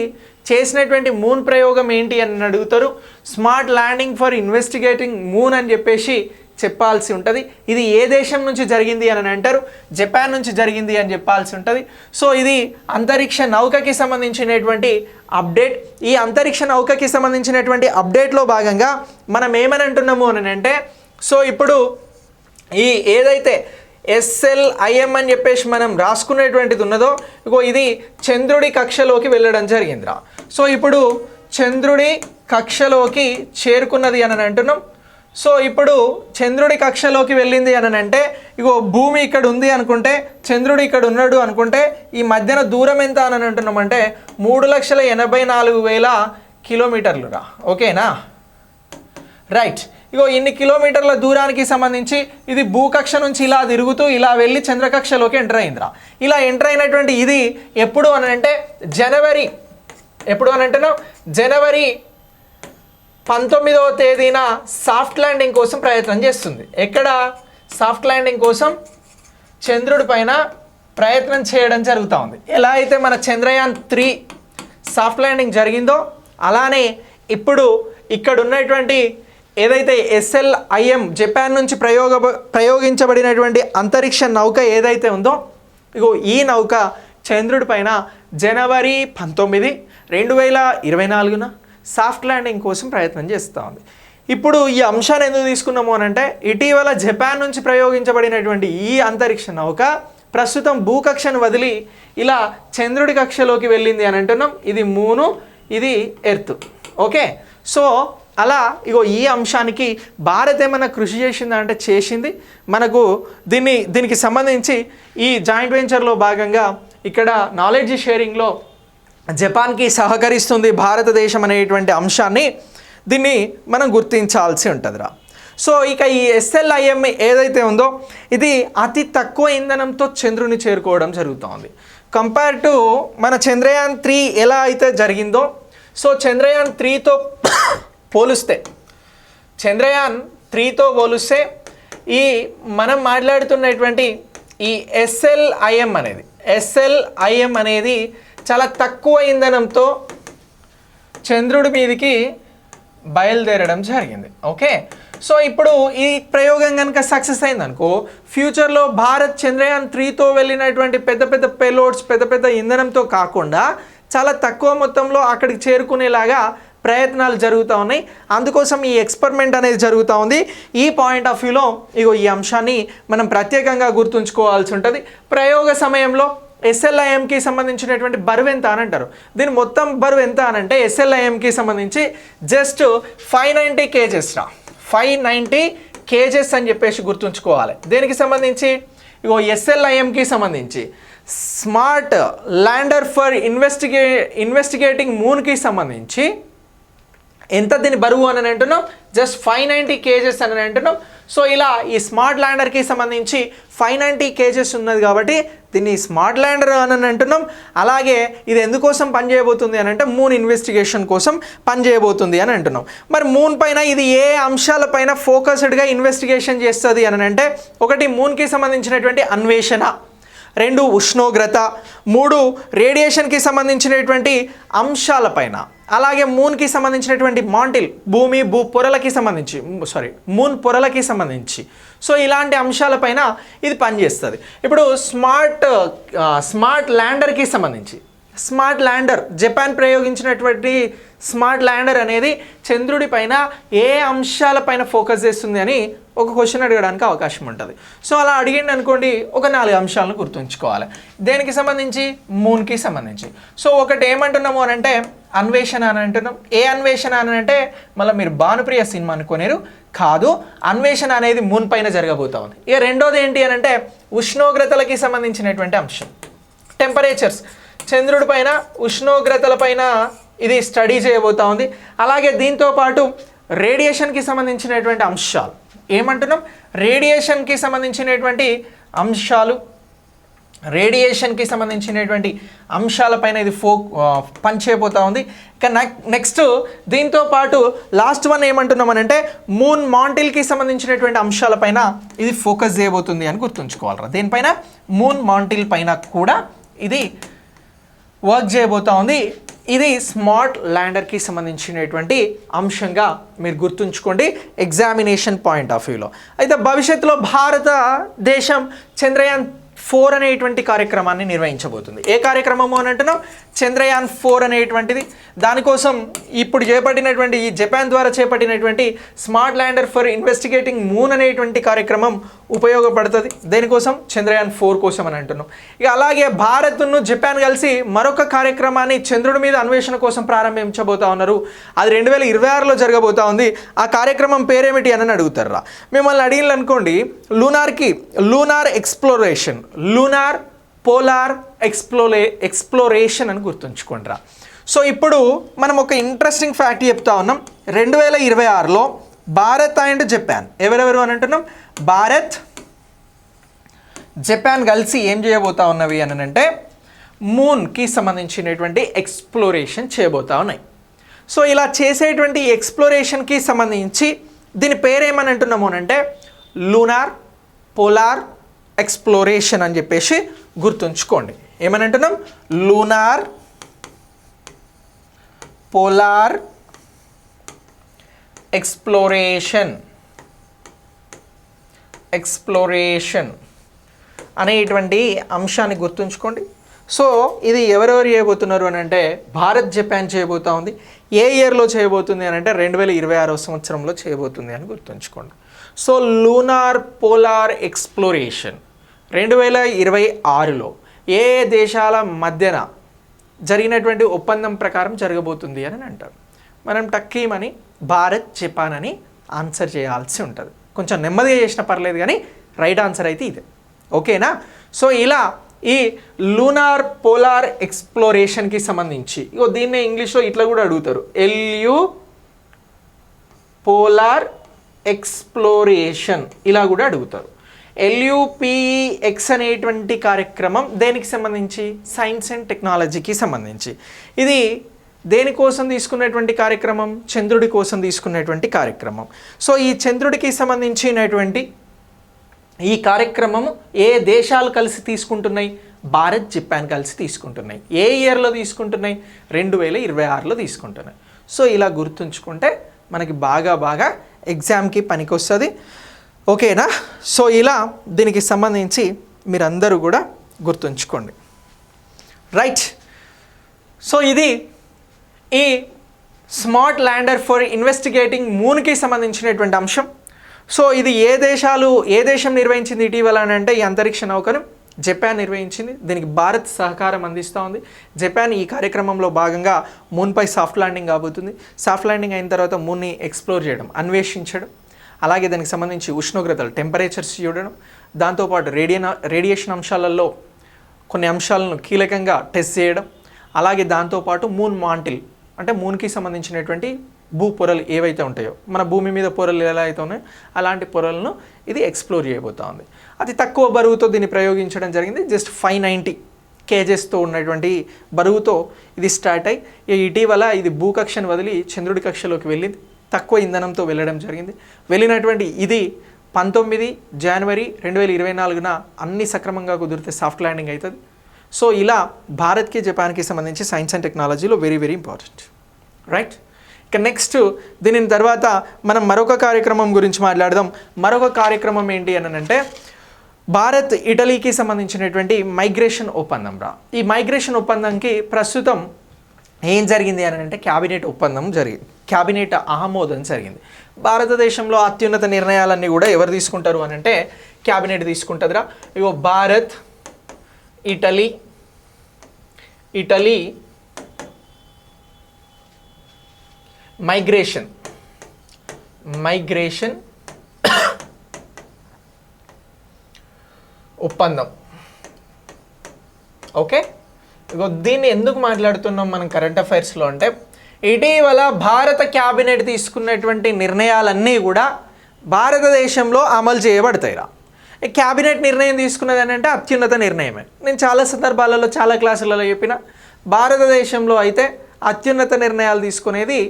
చేసినటువంటి మూన్ ప్రయోగం ఏంటి అని అడుగుతారు. Smart landing for investigating moon అని చెప్పేసి చెప్పాల్సి ఉంటుంది. ఇది ఏ దేశం నుంచి జరిగింది అని అంటారు, జపాన్ నుంచి జరిగింది అని చెప్పాల్సి ఉంటుంది. సో ఇది అంతరిక్ష నౌకకి సంబంధించినటువంటి అప్డేట్. ఈ అంతరిక్ష నౌకకి సంబంధించినటువంటి అప్డేట్లో భాగంగా మనం ఏమని అంటున్నాము అని అంటే, సో ఇప్పుడు ఈ ఏదైతే SLIM అని చెప్పేసి మనం రాసుకునేటువంటిది ఉన్నదో, ఇగో ఇది చంద్రుడి కక్షలోకి వెళ్ళడం జరిగిందిరా. సో ఇప్పుడు చంద్రుడి కక్షలోకి చేరుకున్నది అని అంటున్నాం. సో ఇప్పుడు చంద్రుడి కక్షలోకి వెళ్ళింది అని అంటే, ఇగో భూమి ఇక్కడ ఉంది అనుకుంటే, చంద్రుడు ఇక్కడ ఉన్నాడు అనుకుంటే, ఈ మధ్యన దూరం ఎంత అని అంటున్నామంటే 3,84,000 కిలోమీటర్లురా. ఓకేనా, రైట్. ఇగో ఇన్ని కిలోమీటర్ల దూరానికి సంబంధించి ఇది భూకక్ష నుంచి ఇలా తిరుగుతూ ఇలా వెళ్ళి చంద్రకక్షలోకి ఎంటర్ అయిందిరా. ఇలా ఎంటర్ అయినటువంటి ఇది ఎప్పుడు అని అంటే ఎప్పుడు అని అంటున్నాం, జనవరి 19వ తేదీన సాఫ్ట్ ల్యాండింగ్ కోసం ప్రయత్నం చేస్తుంది. ఎక్కడ సాఫ్ట్ ల్యాండింగ్ కోసం చంద్రుడి పైన ప్రయత్నం చేయడం జరుగుతూ ఉంది. ఎలా అయితే మన చంద్రయాన్ 3 సాఫ్ట్ ల్యాండింగ్ జరిగిందో అలానే ఇప్పుడు ఇక్కడ ఉన్నటువంటి ఏదైతే SLIM జపాన్ నుంచి ప్రయోగించబడినటువంటి అంతరిక్ష నౌక ఏదైతే ఉందో, ఇగో ఈ నౌక చంద్రుడి పైన జనవరి 19, 2024న సాఫ్ట్ ల్యాండింగ్ కోసం ప్రయత్నం చేస్తూ ఉంది. ఇప్పుడు ఈ అంశాన్ని ఎందుకు తీసుకున్నాము అని అంటే, ఇటీవల జపాన్ నుంచి ప్రయోగించబడినటువంటి ఈ అంతరిక్ష నౌక ప్రస్తుతం భూకక్షను వదిలి ఇలా చంద్రుడి కక్షలోకి వెళ్ళింది అని అంటున్నాం. ఇది మూను, ఇది ఎర్త్. ఓకే, సో అలా ఇగో ఈ అంశానికి భారత్ ఏమైనా కృషి చేసిందా అంటే చేసింది. మనకు దీనికి సంబంధించి ఈ జాయింట్ వెంచర్లో భాగంగా ఇక్కడ నాలెడ్జ్ షేరింగ్లో జపాన్కి సహకరిస్తుంది భారతదేశం అనేటువంటి అంశాన్ని దీన్ని మనం గుర్తించాల్సి ఉంటుందిరా. సో ఇక ఈ SLIM ఏదైతే ఉందో ఇది అతి తక్కువ ఇంధనంతో చంద్రుని చేరుకోవడం జరుగుతోంది. కంపేర్ టు మన చంద్రయాన్ 3 ఎలా అయితే జరిగిందో, సో చంద్రయాన్ 3తో పోలిస్తే ఈ మనం మాట్లాడుతున్నటువంటి ఈ SLIM అనేది చాలా తక్కువ ఇంధనంతో చంద్రుడి మీదకి బయలుదేరడం జరిగింది. ఓకే, సో ఇప్పుడు ఈ ప్రయోగం కనుక సక్సెస్ అయిందనుకో, ఫ్యూచర్లో భారత్ చంద్రయాన్ 3తో వెళ్ళినటువంటి పెద్ద పెద్ద పేలోడ్స్ పెద్ద పెద్ద ఇంధనంతో కాకుండా చాలా తక్కువ మొత్తంలో అక్కడికి చేరుకునేలాగా ప్రయత్నాలు జరుగుతూ ఉన్నాయి. అందుకోసం ఈ ఎక్స్పెరిమెంట్ అనేది జరుగుతూ ఉంది. ఈ పాయింట్ ఆఫ్ వ్యూలో ఇగో ఈ అంశాన్ని మనం ప్రత్యేకంగా గుర్తుంచుకోవాల్సి ఉంటుంది. ప్రయోగ సమయంలో SLIMకి సంబంధించినటువంటి బరువు ఎంత అని అంటారు. దీని మొత్తం బరువు ఎంత అని అంటే SLIMకి సంబంధించి జస్ట్ 590 kgs 590 kgs అని చెప్పేసి గుర్తుంచుకోవాలి. దేనికి సంబంధించి, ఇగో SLIMకి సంబంధించి స్మార్ట్ ల్యాండర్ ఫర్ ఇన్వెస్టిగేటింగ్ మూన్కి సంబంధించి ఎంత దీని బరువు అని అంటున్నాం, జస్ట్ 590 kgs అని అంటున్నాం. సో ఇలా ఈ స్మార్ట్ ల్యాండర్కి సంబంధించి 590 kgs ఉన్నది కాబట్టి దీన్ని స్మార్ట్ ల్యాండర్ అని అంటున్నాం. అలాగే ఇది ఎందుకోసం పనిచేయబోతుంది అని అంటే మూన్ ఇన్వెస్టిగేషన్ కోసం పనిచేయబోతుంది అని అంటున్నాం. మరి మూన్ పైన ఇది ఏ అంశాలపైన ఫోకస్డ్గా ఇన్వెస్టిగేషన్ చేస్తుంది అని అంటే, ఒకటి మూన్కి సంబంధించినటువంటి అన్వేషణ, 2 ఉష్ణోగ్రత, 3 రేడియేషన్కి సంబంధించినటువంటి అంశాలపైన, అలాగే మూన్కి సంబంధించినటువంటి మాంటిల్ భూమి మూన్ పొరలకి సంబంధించి సో ఇలాంటి అంశాలపైన ఇది పనిచేస్తుంది. ఇప్పుడు స్మార్ట్ ల్యాండర్కి సంబంధించి స్మార్ట్ ల్యాండర్ జపాన్ ప్రయోగించినటువంటి స్మార్ట్ ల్యాండర్ అనేది చంద్రుడి పైన ఏ అంశాలపైన ఫోకస్ చేస్తుంది అని ఒక క్వశ్చన్ అడగడానికి అవకాశం ఉంటుంది. సో అలా అడిగింది అనుకోండి, ఒక 4 అంశాలను గుర్తుంచుకోవాలి. దేనికి సంబంధించి, మూన్కి సంబంధించి. సో ఒకటి ఏమంటున్నాము అని అంటే అన్వేషణ అని అంటున్నాం. ఏ అన్వేషణ అని అంటే మళ్ళీ మీరు భానుప్రియ సినిమా అనుకోనేరు, కాదు, అన్వేషణ అనేది మూన్ పైన జరగబోతా ఉంది. ఇక రెండోది ఏంటి అని అంటే ఉష్ణోగ్రతలకి సంబంధించినటువంటి అంశం, టెంపరేచర్స్, చంద్రుడి పైన ఉష్ణోగ్రతల పైన ఇది స్టడీ చేయబోతా ఉంది. అలాగే దీంతో పాటు రేడియేషన్కి సంబంధించినటువంటి అంశాలు ఏమంటున్నాం, రేడియేషన్కి సంబంధించినటువంటి అంశాలు రేడియేషన్కి సంబంధించినటువంటి అంశాలపైన ఇది పని చేయబోతా ఉంది. ఇక నెక్స్ట్ దీంతో పాటు లాస్ట్ వన్ ఏమంటున్నామనంటే మూన్ మాంటిల్కి సంబంధించినటువంటి అంశాలపైన ఇది ఫోకస్ చేయబోతుంది అని గుర్తుంచుకోవాలరా. దీనిపైన మూన్ మాంటిల్ పైన కూడా ఇది వర్క్ చేయబోతా ఉంది. ఇది స్మార్ట్ ల్యాండర్కి సంబంధించినటువంటి అంశంగా మీరు గుర్తుంచుకోండి ఎగ్జామినేషన్ పాయింట్ ఆఫ్ వ్యూలో. అయితే భవిష్యత్తులో భారతదేశం చంద్రయాన్ 4 అనేటువంటి కార్యక్రమాన్ని నిర్వహించబోతుంది. ఏ కార్యక్రమము అని అంటున్నాం? చంద్రయాన్ 4 అనేటువంటిది. దానికోసం ఇప్పుడు చేపట్టినటువంటి ఈ జపాన్ ద్వారా చేపట్టినటువంటి smart lander for investigating moon అనేటువంటి కార్యక్రమం ఉపయోగపడుతుంది. దేనికోసం? చంద్రయాన్ 4 కోసం అని అంటున్నాం. ఇక అలాగే భారత్ను జపాన్ కలిసి మరొక కార్యక్రమాన్ని చంద్రుడి మీద అన్వేషణ కోసం ప్రారంభించబోతా ఉన్నారు. అది 2026లో జరగబోతా ఉంది. ఆ కార్యక్రమం పేరేమిటి అని అడుగుతారా. మిమ్మల్ని అడిగిన అనుకోండి, lunar exploration, lunar polar exploration అని గుర్తుంచుకోండిరా. సో ఇప్పుడు మనం ఒక ఇంట్రెస్టింగ్ ఫ్యాక్ట్ చెప్తా ఉన్నాం. 2026లో భారత్ అండ్ జపాన్ ఎవరెవరు అని అంటున్నాం? భారత్ జపాన్ కలిసి ఏం చేయబోతా ఉన్నవి అని అంటే మూన్కి సంబంధించినటువంటి ఎక్స్ప్లోరేషన్ చేయబోతా ఉన్నాయి. సో ఇలా చేసేటువంటి ఎక్స్ప్లోరేషన్కి సంబంధించి దీని పేరేమని అంటున్నాము అంటే లూనార్ పోలార్ ఎక్స్ప్లోరేషన్ అని చెప్పేసి గుర్తుంచుకోండి. ఏమని అంటున్నాం? లూనార్ పోలార్ ఎక్స్ప్లోరేషన్ అనేటువంటి అంశాన్ని గుర్తుంచుకోండి. సో ఇది ఎవరెవరు చేయబోతున్నారు అని అంటే భారత్ జపాన్ చేయబోతా ఉంది. ఏ ఇయర్లో చేయబోతుంది అని అంటే 2026 సంవత్సరంలో చేయబోతుంది అని గుర్తుంచుకోండి. సో లూనార్ పోలార్ ఎక్స్ప్లోరేషన్ 2026లో ఏ దేశాల మధ్యన జరిగినటువంటి ఒప్పందం ప్రకారం జరగబోతుంది అని అంటారు. మనం టక్కీమని భారత్ జపాన్ అని ఆన్సర్ చేయాల్సి ఉంటుంది. కొంచెం నెమ్మదిగా చేసిన పర్లేదు కానీ రైట్ ఆన్సర్ అయితే ఇదే. ఓకేనా? సో ఇలా ఈ లూనార్ పోలార్ ఎక్స్ప్లోరేషన్కి సంబంధించి దీన్నే ఇంగ్లీష్లో ఇట్లా కూడా అడుగుతారు, LU పోలార్ ఎక్స్ప్లోరేషన్ ఇలా కూడా అడుగుతారు. LUPEX అనేటువంటి కార్యక్రమం దేనికి సంబంధించి? సైన్స్ అండ్ టెక్నాలజీకి సంబంధించి. ఇది దేనికోసం తీసుకున్నటువంటి కార్యక్రమం? చంద్రుడి కోసం తీసుకున్నటువంటి కార్యక్రమం. సో ఈ చంద్రుడికి సంబంధించినటువంటి ఈ కార్యక్రమము ఏ దేశాలు కలిసి తీసుకుంటున్నాయి? భారత్ జపాన్ కలిసి తీసుకుంటున్నాయి. ఏ ఇయర్లో తీసుకుంటున్నాయి? 2026లో తీసుకుంటున్నాయి. సో ఇలా గుర్తుంచుకుంటే మనకి బాగా ఎగ్జామ్కి పనికొస్తుంది. ఓకేనా? సో ఇలా దీనికి సంబంధించి మీరందరూ కూడా గుర్తుంచుకోండి. రైట్. సో ఇది ఈ స్మార్ట్ ల్యాండర్ ఫర్ ఇన్వెస్టిగేటింగ్ మూన్కి సంబంధించినటువంటి అంశం. సో ఇది ఏ దేశం నిర్వహించింది ఇటీవల అని అంటే ఈ అంతరిక్ష నౌకను జపాన్ నిర్వహించింది. దీనికి భారత్ సహకారం అందిస్తూ ఉంది. జపాన్ ఈ కార్యక్రమంలో భాగంగా మూన్పై సాఫ్ట్ ల్యాండింగ్ కాబోతుంది. సాఫ్ట్ ల్యాండింగ్ అయిన తర్వాత మూన్ని ఎక్స్ప్లోర్ చేయడం, అన్వేషించడం, అలాగే దానికి సంబంధించి ఉష్ణోగ్రతలు, టెంపరేచర్స్ చూడడం, దాంతోపాటు రేడియేషన్ అంశాలలో కొన్ని అంశాలను కీలకంగా టెస్ట్ చేయడం, అలాగే దాంతోపాటు మూన్ మాంటిల్ అంటే మూన్కి సంబంధించినటువంటి భూ పొరలు ఏవైతే ఉంటాయో, మన భూమి మీద పొరలు ఎలా అయితే ఉన్నాయో అలాంటి పొరలను ఇది ఎక్స్ప్లోర్ చేయబోతా ఉంది. అతి తక్కువ బరువుతో దీన్ని ప్రయోగించడం జరిగింది. జస్ట్ 590 kgsతో ఉన్నటువంటి బరువుతో ఇది స్టార్ట్ అయ్యి ఇటీవల ఇది భూకక్షను వదిలి చంద్రుడి కక్షలోకి వెళ్ళింది. తక్కువ ఇంధనంతో వెళ్ళడం జరిగింది. వెళ్ళినటువంటి ఇది 19 జనవరి 2024న అన్ని సక్రమంగా కుదిరితే సాఫ్ట్ ల్యాండింగ్ అవుతుంది. సో ఇలా భారత్కి జపాన్కి సంబంధించి సైన్స్ అండ్ టెక్నాలజీలో వెరీ ఇంపార్టెంట్. రైట్. ఇక నెక్స్ట్ దీని తర్వాత మనం మరొక కార్యక్రమం గురించి మాట్లాడదాం. మరొక కార్యక్రమం ఏంటి అని అంటే భారత్ ఇటలీకి సంబంధించినటువంటి మైగ్రేషన్ ఒప్పందం రా. ఈ మైగ్రేషన్ ఒప్పందంకి ప్రస్తుతం ఏం జరిగింది అని అంటే క్యాబినెట్ ఒప్పందం జరిగింది, క్యాబినెట్ ఆమోదం జరిగింది. భారతదేశంలో అత్యున్నత నిర్ణయాలన్నీ కూడా ఎవరు తీసుకుంటారు అని అంటే క్యాబినెట్ తీసుకుంటుందిరా. ఇగో భారత్ ఇటలీ మైగ్రేషన్ ఒప్పందం. ఓకే, ఇగో దీన్ని ఎందుకు మాట్లాడుతున్నాం మనం కరెంట్ అఫైర్స్లో అంటే ఇటీవల భారత క్యాబినెట్ తీసుకున్నటువంటి నిర్ణయాలన్నీ కూడా భారతదేశంలో అమలు చేయబడతాయిరా. క్యాబినెట్ నిర్ణయం తీసుకున్నది అని అంటే అత్యున్నత నిర్ణయమే. నేను చాలా సందర్భాలలో చాలా క్లాసులలో చెప్పిన, భారతదేశంలో అయితే అత్యున్నత నిర్ణయాలు తీసుకునేది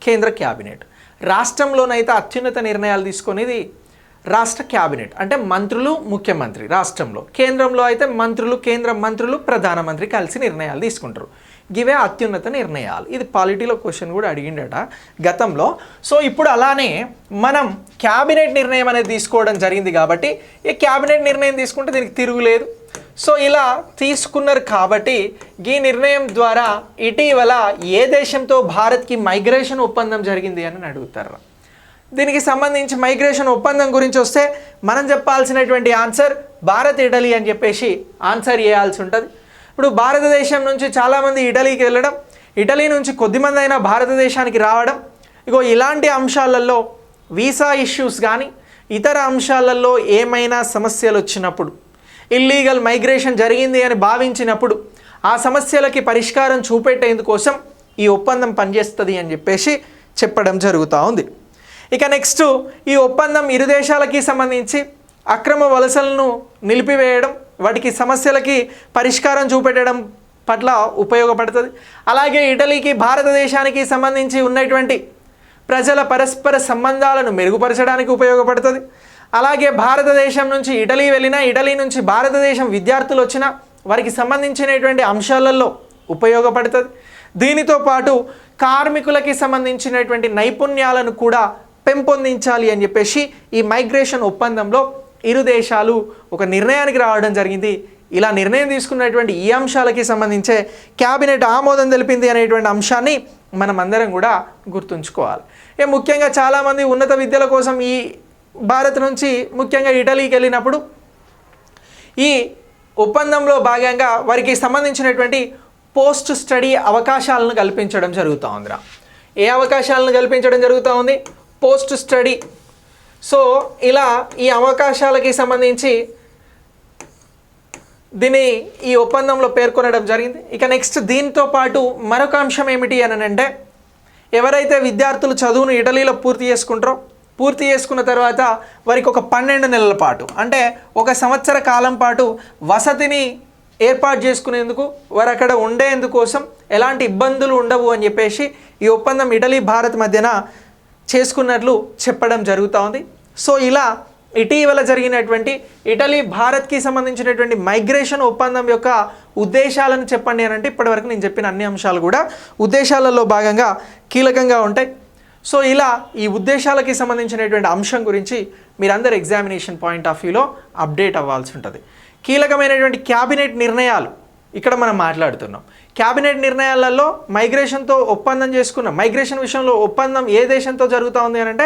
కేంద్ర క్యాబినెట్, రాష్ట్రంలోనైతే అత్యున్నత నిర్ణయాలు తీసుకునేది రాష్ట్ర క్యాబినెట్, అంటే మంత్రులు ముఖ్యమంత్రి రాష్ట్రంలో. కేంద్రంలో అయితే మంత్రులు, కేంద్ర మంత్రులు, ప్రధానమంత్రి కలిసి నిర్ణయాలు తీసుకుంటారు. ఇవే అత్యున్నత నిర్ణయాలు. ఇది పాలిటీలో క్వశ్చన్ కూడా అడిగిండట గతంలో. సో ఇప్పుడు అలానే మనం క్యాబినెట్ నిర్ణయం అనేది తీసుకోవడం జరిగింది కాబట్టి ఈ క్యాబినెట్ నిర్ణయం తీసుకుంటే దీనికి తిరుగులేదు. సో ఇలా తీసుకున్నారు కాబట్టి ఈ నిర్ణయం ద్వారా ఇటీవల ఏ దేశంతో భారత్కి మైగ్రేషన్ ఒప్పందం జరిగింది అని అడుగుతారు. దీనికి సంబంధించి మైగ్రేషన్ ఒప్పందం గురించి వస్తే మనం చెప్పాల్సినటువంటి ఆన్సర్ భారత్ ఇటలీ అని చెప్పేసి ఆన్సర్ చేయాల్సి ఉంటుంది. ఇప్పుడు భారతదేశం నుంచి చాలామంది ఇటలీకి వెళ్ళడం, ఇటలీ నుంచి కొద్దిమంది అయినా భారతదేశానికి రావడం, ఇలాంటి అంశాలలో వీసా ఇష్యూస్ కానీ ఇతర అంశాలలో ఏమైనా సమస్యలు వచ్చినప్పుడు, ఇల్లీగల్ మైగ్రేషన్ జరిగింది అని భావించినప్పుడు ఆ సమస్యలకి పరిష్కారం చూపెట్టేందుకోసం ఈ ఒప్పందం పనిచేస్తుంది అని చెప్పేసి చెప్పడం జరుగుతూ ఉంది. ఇక నెక్స్ట్, ఈ ఒప్పందం ఇరు దేశాలకి సంబంధించి అక్రమ వలసలను నిలిపివేయడం, వాటికి సమస్యలకి పరిష్కారం చూపెట్టడం పట్ల ఉపయోగపడుతుంది. అలాగే ఇటలీకి భారతదేశానికి సంబంధించి ఉన్నటువంటి ప్రజల పరస్పర సంబంధాలను మెరుగుపరచడానికి ఉపయోగపడుతుంది. అలాగే భారతదేశం నుంచి ఇటలీ వెళ్ళినా, ఇటలీ నుంచి భారతదేశం విద్యార్థులు వచ్చినా వారికి సంబంధించినటువంటి అంశాలలో ఉపయోగపడుతుంది. దీనితో పాటు కార్మికులకి సంబంధించినటువంటి నైపుణ్యాలను కూడా పెంపొందించాలి అని చెప్పేసి ఈ మైగ్రేషన్ ఒప్పందంలో ఇరు దేశాలు ఒక నిర్ణయానికి రావడం జరిగింది. ఇలా నిర్ణయం తీసుకున్నటువంటి ఈ అంశాలకి సంబంధించే క్యాబినెట్ ఆమోదం తెలిపింది అనేటువంటి అంశాన్ని మనం అందరం కూడా గుర్తుంచుకోవాలి. ముఖ్యంగా చాలామంది ఉన్నత విద్యల కోసం ఈ భారత్ నుంచి ముఖ్యంగా ఇటలీకి వెళ్ళినప్పుడు ఈ ఒప్పందంలో భాగంగా వారికి సంబంధించినటువంటి పోస్ట్ స్టడీ అవకాశాలను కల్పించడం జరుగుతూ ఉందిరా. ఏ అవకాశాలను కల్పించడం జరుగుతూ ఉంది? Post study. సో ఇలా ఈ అవకాశాలకి సంబంధించి దీన్ని ఈ ఒప్పందంలో పేర్కొనడం జరిగింది. ఇక నెక్స్ట్ దీంతో పాటు మరొక అంశం ఏమిటి అని అంటే, ఎవరైతే విద్యార్థులు చదువును ఇటలీలో పూర్తి చేసుకున్న తర్వాత వారికి ఒక 12 నెలల పాటు, అంటే 1 సంవత్సర కాలం పాటు వసతిని ఏర్పాటు చేసుకునేందుకు, వారు అక్కడ ఉండేందుకోసం ఎలాంటి ఇబ్బందులు ఉండవు అని చెప్పేసి ఈ ఒప్పందం ఇటలీ భారత్ మధ్యన చేసుకున్నట్లు చెప్పడం జరుగుతూ ఉంది. సో ఇలా ఇటీవల జరిగినటువంటి ఇటలీ భారత్కి సంబంధించినటువంటి మైగ్రేషన్ ఒప్పందం యొక్క ఉద్దేశాలను చెప్పండి అని అంటే, ఇప్పటివరకు నేను చెప్పిన అన్ని అంశాలు కూడా ఉద్దేశాలలో భాగంగా కీలకంగా ఉంటాయి. సో ఇలా ఈ ఉద్దేశాలకి సంబంధించినటువంటి అంశం గురించి మీరందరూ ఎగ్జామినేషన్ పాయింట్ ఆఫ్ వ్యూలో అప్డేట్ అవ్వాల్సి ఉంటుంది. కీలకమైనటువంటి క్యాబినెట్ నిర్ణయాలు ఇక్కడ మనం మాట్లాడుతున్నాం. క్యాబినెట్ నిర్ణయాలలో మైగ్రేషన్తో ఒప్పందం చేసుకున్నాం. మైగ్రేషన్ విషయంలో ఒప్పందం ఏ దేశంతో జరుగుతూ ఉంది అని అంటే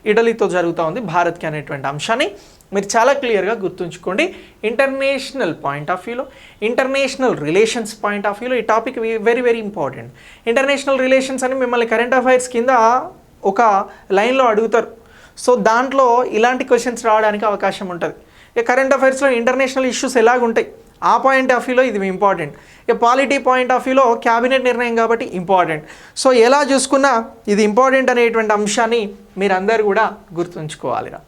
ఇటలీతో జరుగుతూ ఉంది భారత్కి అనేటువంటి అంశాన్ని మీరు చాలా క్లియర్గా గుర్తుంచుకోండి. ఇంటర్నేషనల్ పాయింట్ ఆఫ్ వ్యూలో, ఇంటర్నేషనల్ రిలేషన్స్ పాయింట్ ఆఫ్ వ్యూలో ఈ topic very very important. International relations అని మిమ్మల్ని కరెంట్ అఫైర్స్ కింద ఒక లైన్లో అడుగుతారు. సో దాంట్లో ఇలాంటి క్వశ్చన్స్ రావడానికి అవకాశం ఉంటుంది. కరెంట్ అఫైర్స్లో ఇంటర్నేషనల్ ఇష్యూస్ ఎలాగుంటాయి ఆ పాయింట్ ఆఫ్ వ్యూలో ఇది ఇంపార్టెంట్. పాలిటీ పాయింట్ ఆఫ్ వ్యూలో క్యాబినెట్ నిర్ణయం కాబట్టి ఇంపార్టెంట్. సో ఎలా చూసుకున్నా ఇది ఇంపార్టెంట్ అనేటువంటి అంశాన్ని మీరందరూ కూడా గుర్తుంచుకోవాలిరా.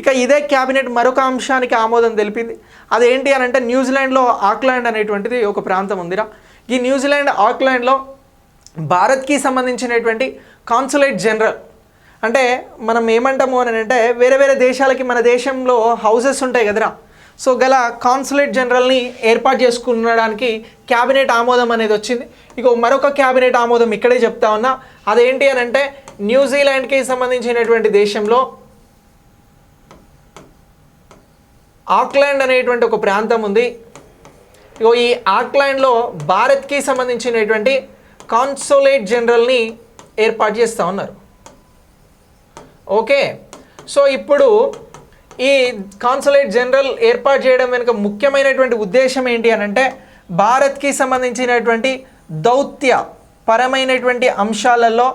ఇక ఇదే క్యాబినెట్ మరొక అంశానికి ఆమోదం తెలిపింది. అదేంటి అని అంటే, న్యూజిలాండ్లో ఆక్లాండ్ అనేటువంటిది ఒక ప్రాంతం ఉందిరా. ఈ న్యూజిలాండ్ ఆక్లాండ్లో భారత్కి సంబంధించినటువంటి కాన్సులేట్ జనరల్, అంటే మనం ఏమంటాము అని అంటే, వేరే వేరే దేశాలకి మన దేశంలో హౌసెస్ ఉంటాయి కదరా. సో గల కాన్సులేట్ జనరల్ని ఏర్పాటు చేసుకునడానికి క్యాబినెట్ ఆమోదం అనేది వచ్చింది. ఇక మరొక క్యాబినెట్ ఆమోదం ఇక్కడే చెప్తా ఉన్నా. అదేంటి అని అంటే, న్యూజిలాండ్కి సంబంధించినటువంటి దేశంలో ఆక్లాండ్ అనేటువంటి ఒక ప్రాంతం ఉంది. ఇగో ఈ ఆక్లాండ్లో భారత్కి సంబంధించినటువంటి కాన్సులేట్ జనరల్ని ఏర్పాటు చేస్తూ ఉన్నారు. ఓకే, సో ఇప్పుడు ఈ కాన్సులేట్ జనరల్ ఏర్పాటు చేయడం వెనుక ముఖ్యమైనటువంటి ఉద్దేశం ఏంటి అని అంటే, భారత్కి సంబంధించినటువంటి దౌత్య పరమైనటువంటి అంశాలలో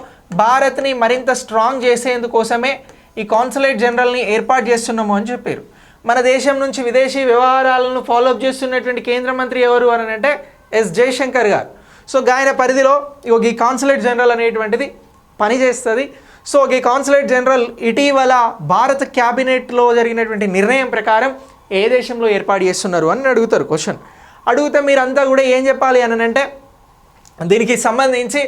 భారత్ని మరింత స్ట్రాంగ్ చేసేందుకోసమే ఈ కాన్సులేట్ జనరల్ని ఏర్పాటు చేస్తున్నాము అని చెప్పారు. మన దేశం నుంచి విదేశీ వ్యవహారాలను ఫాలోఅప్ చేస్తున్నటువంటి కేంద్ర మంత్రి ఎవరు అని అంటే ఎస్ జయశంకర్ గారు. సో ఆయన పరిధిలో ఈ కాన్సులేట్ జనరల్ అనేటువంటిది పనిచేస్తుంది. సో ఈ కాన్సులేట్ జనరల్ ఇటీవల భారత క్యాబినెట్లో జరిగినటువంటి నిర్ణయం ప్రకారం ఏ దేశంలో ఏర్పాటు చేస్తున్నారు అని అడుగుతారు క్వశ్చన్. అడిగితే మీరంతా కూడా ఏం చెప్పాలి అని అంటే దీనికి సంబంధించి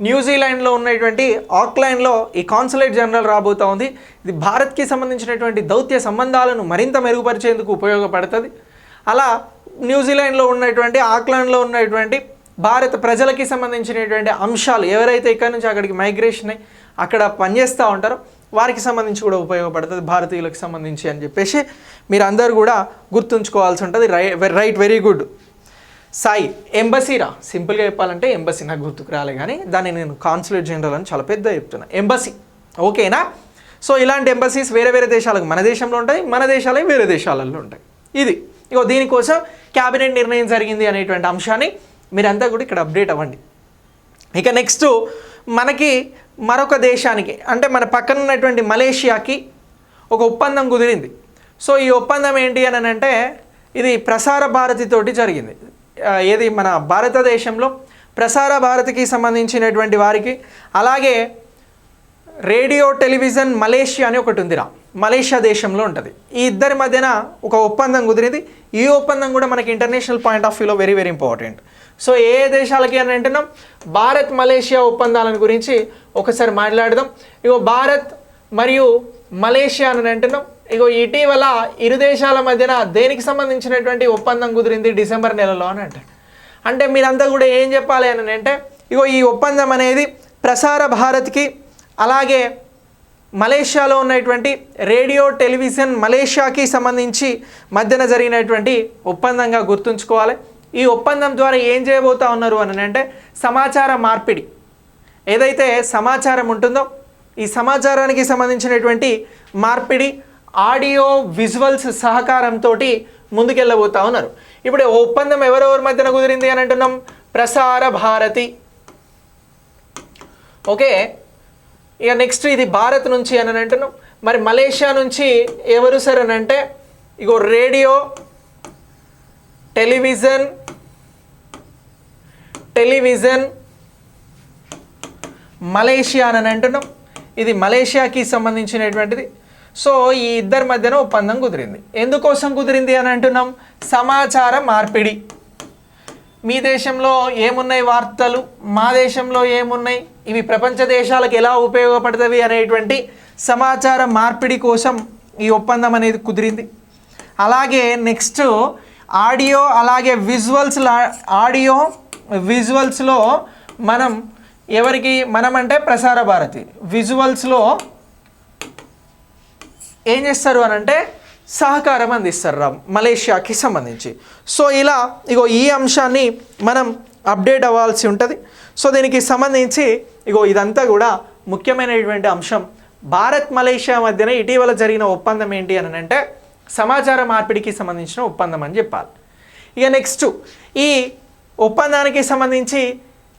న్యూజిలాండ్లో ఉన్నటువంటి ఆక్లాండ్లో ఈ కాన్సులేట్ జనరల్ రాబోతూ ఉంది. ఇది భారత్కి సంబంధించినటువంటి దౌత్య సంబంధాలను మరింత మెరుగుపరిచేందుకు ఉపయోగపడుతుంది. అలా న్యూజిలాండ్లో ఉన్నటువంటి ఆక్లాండ్లో ఉన్నటువంటి భారత ప్రజలకి సంబంధించినటువంటి అంశాలు ఎవరైతే ఇక్కడ నుంచి అక్కడికి మైగ్రేషన్ అయ్యి అక్కడ పనిచేస్తూ ఉంటారో వారికి సంబంధించి కూడా ఉపయోగపడుతుంది, భారతీయులకు సంబంధించి అని చెప్పేసి మీరు అందరూ కూడా గుర్తుంచుకోవాల్సి ఉంటుంది. Right, very good Sai. ఎంబసీరా, సింపుల్గా చెప్పాలంటే ఎంబసీ, నాకు గుర్తుకు రాలే కానీ దాన్ని నేను కాన్సులేట్ జనరల్ అని చాలా పెద్ద చెప్తున్నా, ఎంబసీ. ఓకేనా? సో ఇలాంటి ఎంబసీస్ వేరే వేరే దేశాలకు మన దేశంలో ఉంటాయి, మన దేశాలే వేరే దేశాలలో ఉంటాయి. ఇది ఇగో దీనికోసం క్యాబినెట్ నిర్ణయం జరిగింది అనేటువంటి అంశాన్ని మీరంతా కూడా ఇక్కడ అప్డేట్ అవ్వండి. ఇక నెక్స్ట్ మనకి మరొక దేశానికి అంటే మన పక్కన ఉన్నటువంటి మలేషియాకి ఒక ఒప్పందం కుదిరింది. సో ఈ ఒప్పందం ఏంటి అని అంటే ఇది ప్రసార భారతితోటి జరిగింది. ఏది మన భారతదేశంలో ప్రసార భారతికి సంబంధించినటువంటి వారికి, అలాగే రేడియో టెలివిజన్ మలేషియా అని ఒకటి ఉందిరా, మలేషియా దేశంలో ఉంటుంది. ఈ ఇద్దరి మధ్యన ఒక ఒప్పందం కుదిరింది. ఈ ఒప్పందం కూడా మనకి ఇంటర్నేషనల్ పాయింట్ ఆఫ్ వ్యూలో వెరీ వెరీ ఇంపార్టెంట్. సో ఏ దేశాలకి అని అంటున్నాం, భారత్ మలేషియా ఒప్పందాలను గురించి ఒకసారి మాట్లాడదాం. ఇగో భారత్ మరియు మలేషియా అని అంటున్నాం. ఇగో ఇటీవల ఇరు దేశాల మధ్యన దేనికి సంబంధించినటువంటి ఒప్పందం కుదిరింది, డిసెంబర్ నెలలో అని అంటారు. అంటే మీరంతా కూడా ఏం చెప్పాలి అని అంటే ఇగో ఈ ఒప్పందం అనేది ప్రసార భారత్కి అలాగే మలేషియాలో ఉన్నటువంటి రేడియో టెలివిజన్ మలేషియాకి సంబంధించి మధ్యన జరిగినటువంటి ఒప్పందంగా గుర్తుంచుకోవాలి. ఈ ఒప్పందం ద్వారా ఏం చేయబోతా ఉన్నారు అని అంటే సమాచార మార్పిడి, ఏదైతే సమాచారం ఉంటుందో ఈ సమాచారానికి సంబంధించినటువంటి మార్పిడి ఆడియో విజువల్స్ సహకారంతో ముందుకెళ్ళబోతా ఉన్నారు. ఇప్పుడు ఒప్పందం ఎవరెవరి మధ్యన కుదిరింది అని అంటున్నాం, ప్రసార భారతి. ఓకే, ఇక నెక్స్ట్ ఇది భారత్ నుంచి అని అంటున్నాం. మరి మలేషియా నుంచి ఎవరు సార్ అని అంటే ఇగో రేడియో టెలివిజన్ మలేషియా అని అంటున్నాం. ఇది మలేషియాకి సంబంధించినటువంటిది. సో ఈ ఇద్దరి మధ్యన ఒప్పందం కుదిరింది. ఎందుకోసం కుదిరింది అని అంటున్నాం, సమాచార మార్పిడి. మీ దేశంలో ఏమున్నాయి వార్తలు, మా దేశంలో ఏమున్నాయి, ఇవి ప్రపంచ దేశాలకు ఎలా ఉపయోగపడుతుంది అనేటువంటి సమాచార మార్పిడి కోసం ఈ ఒప్పందం అనేది కుదిరింది. అలాగే నెక్స్ట్ ఆడియో అలాగే విజువల్స్లో మనం ఎవరికి, మనం అంటే ప్రసార భారతి, విజువల్స్లో ఏం చేస్తారు అని అంటే సహకారం అందిస్తారు మలేషియాకి సంబంధించి. సో ఇలా ఇగో ఈ అంశాన్ని మనం అప్డేట్ అవ్వాల్సి ఉంటుంది. సో దీనికి సంబంధించి ఇగో ఇదంతా కూడా ముఖ్యమైనటువంటి అంశం. భారత్ మలేషియా మధ్యన ఇటీవల జరిగిన ఒప్పందం ఏంటి అని అంటే సమాచార మార్పిడికి సంబంధించిన ఒప్పందం అని చెప్పాలి. ఇక నెక్స్ట్ ఈ ఒప్పందానికి సంబంధించి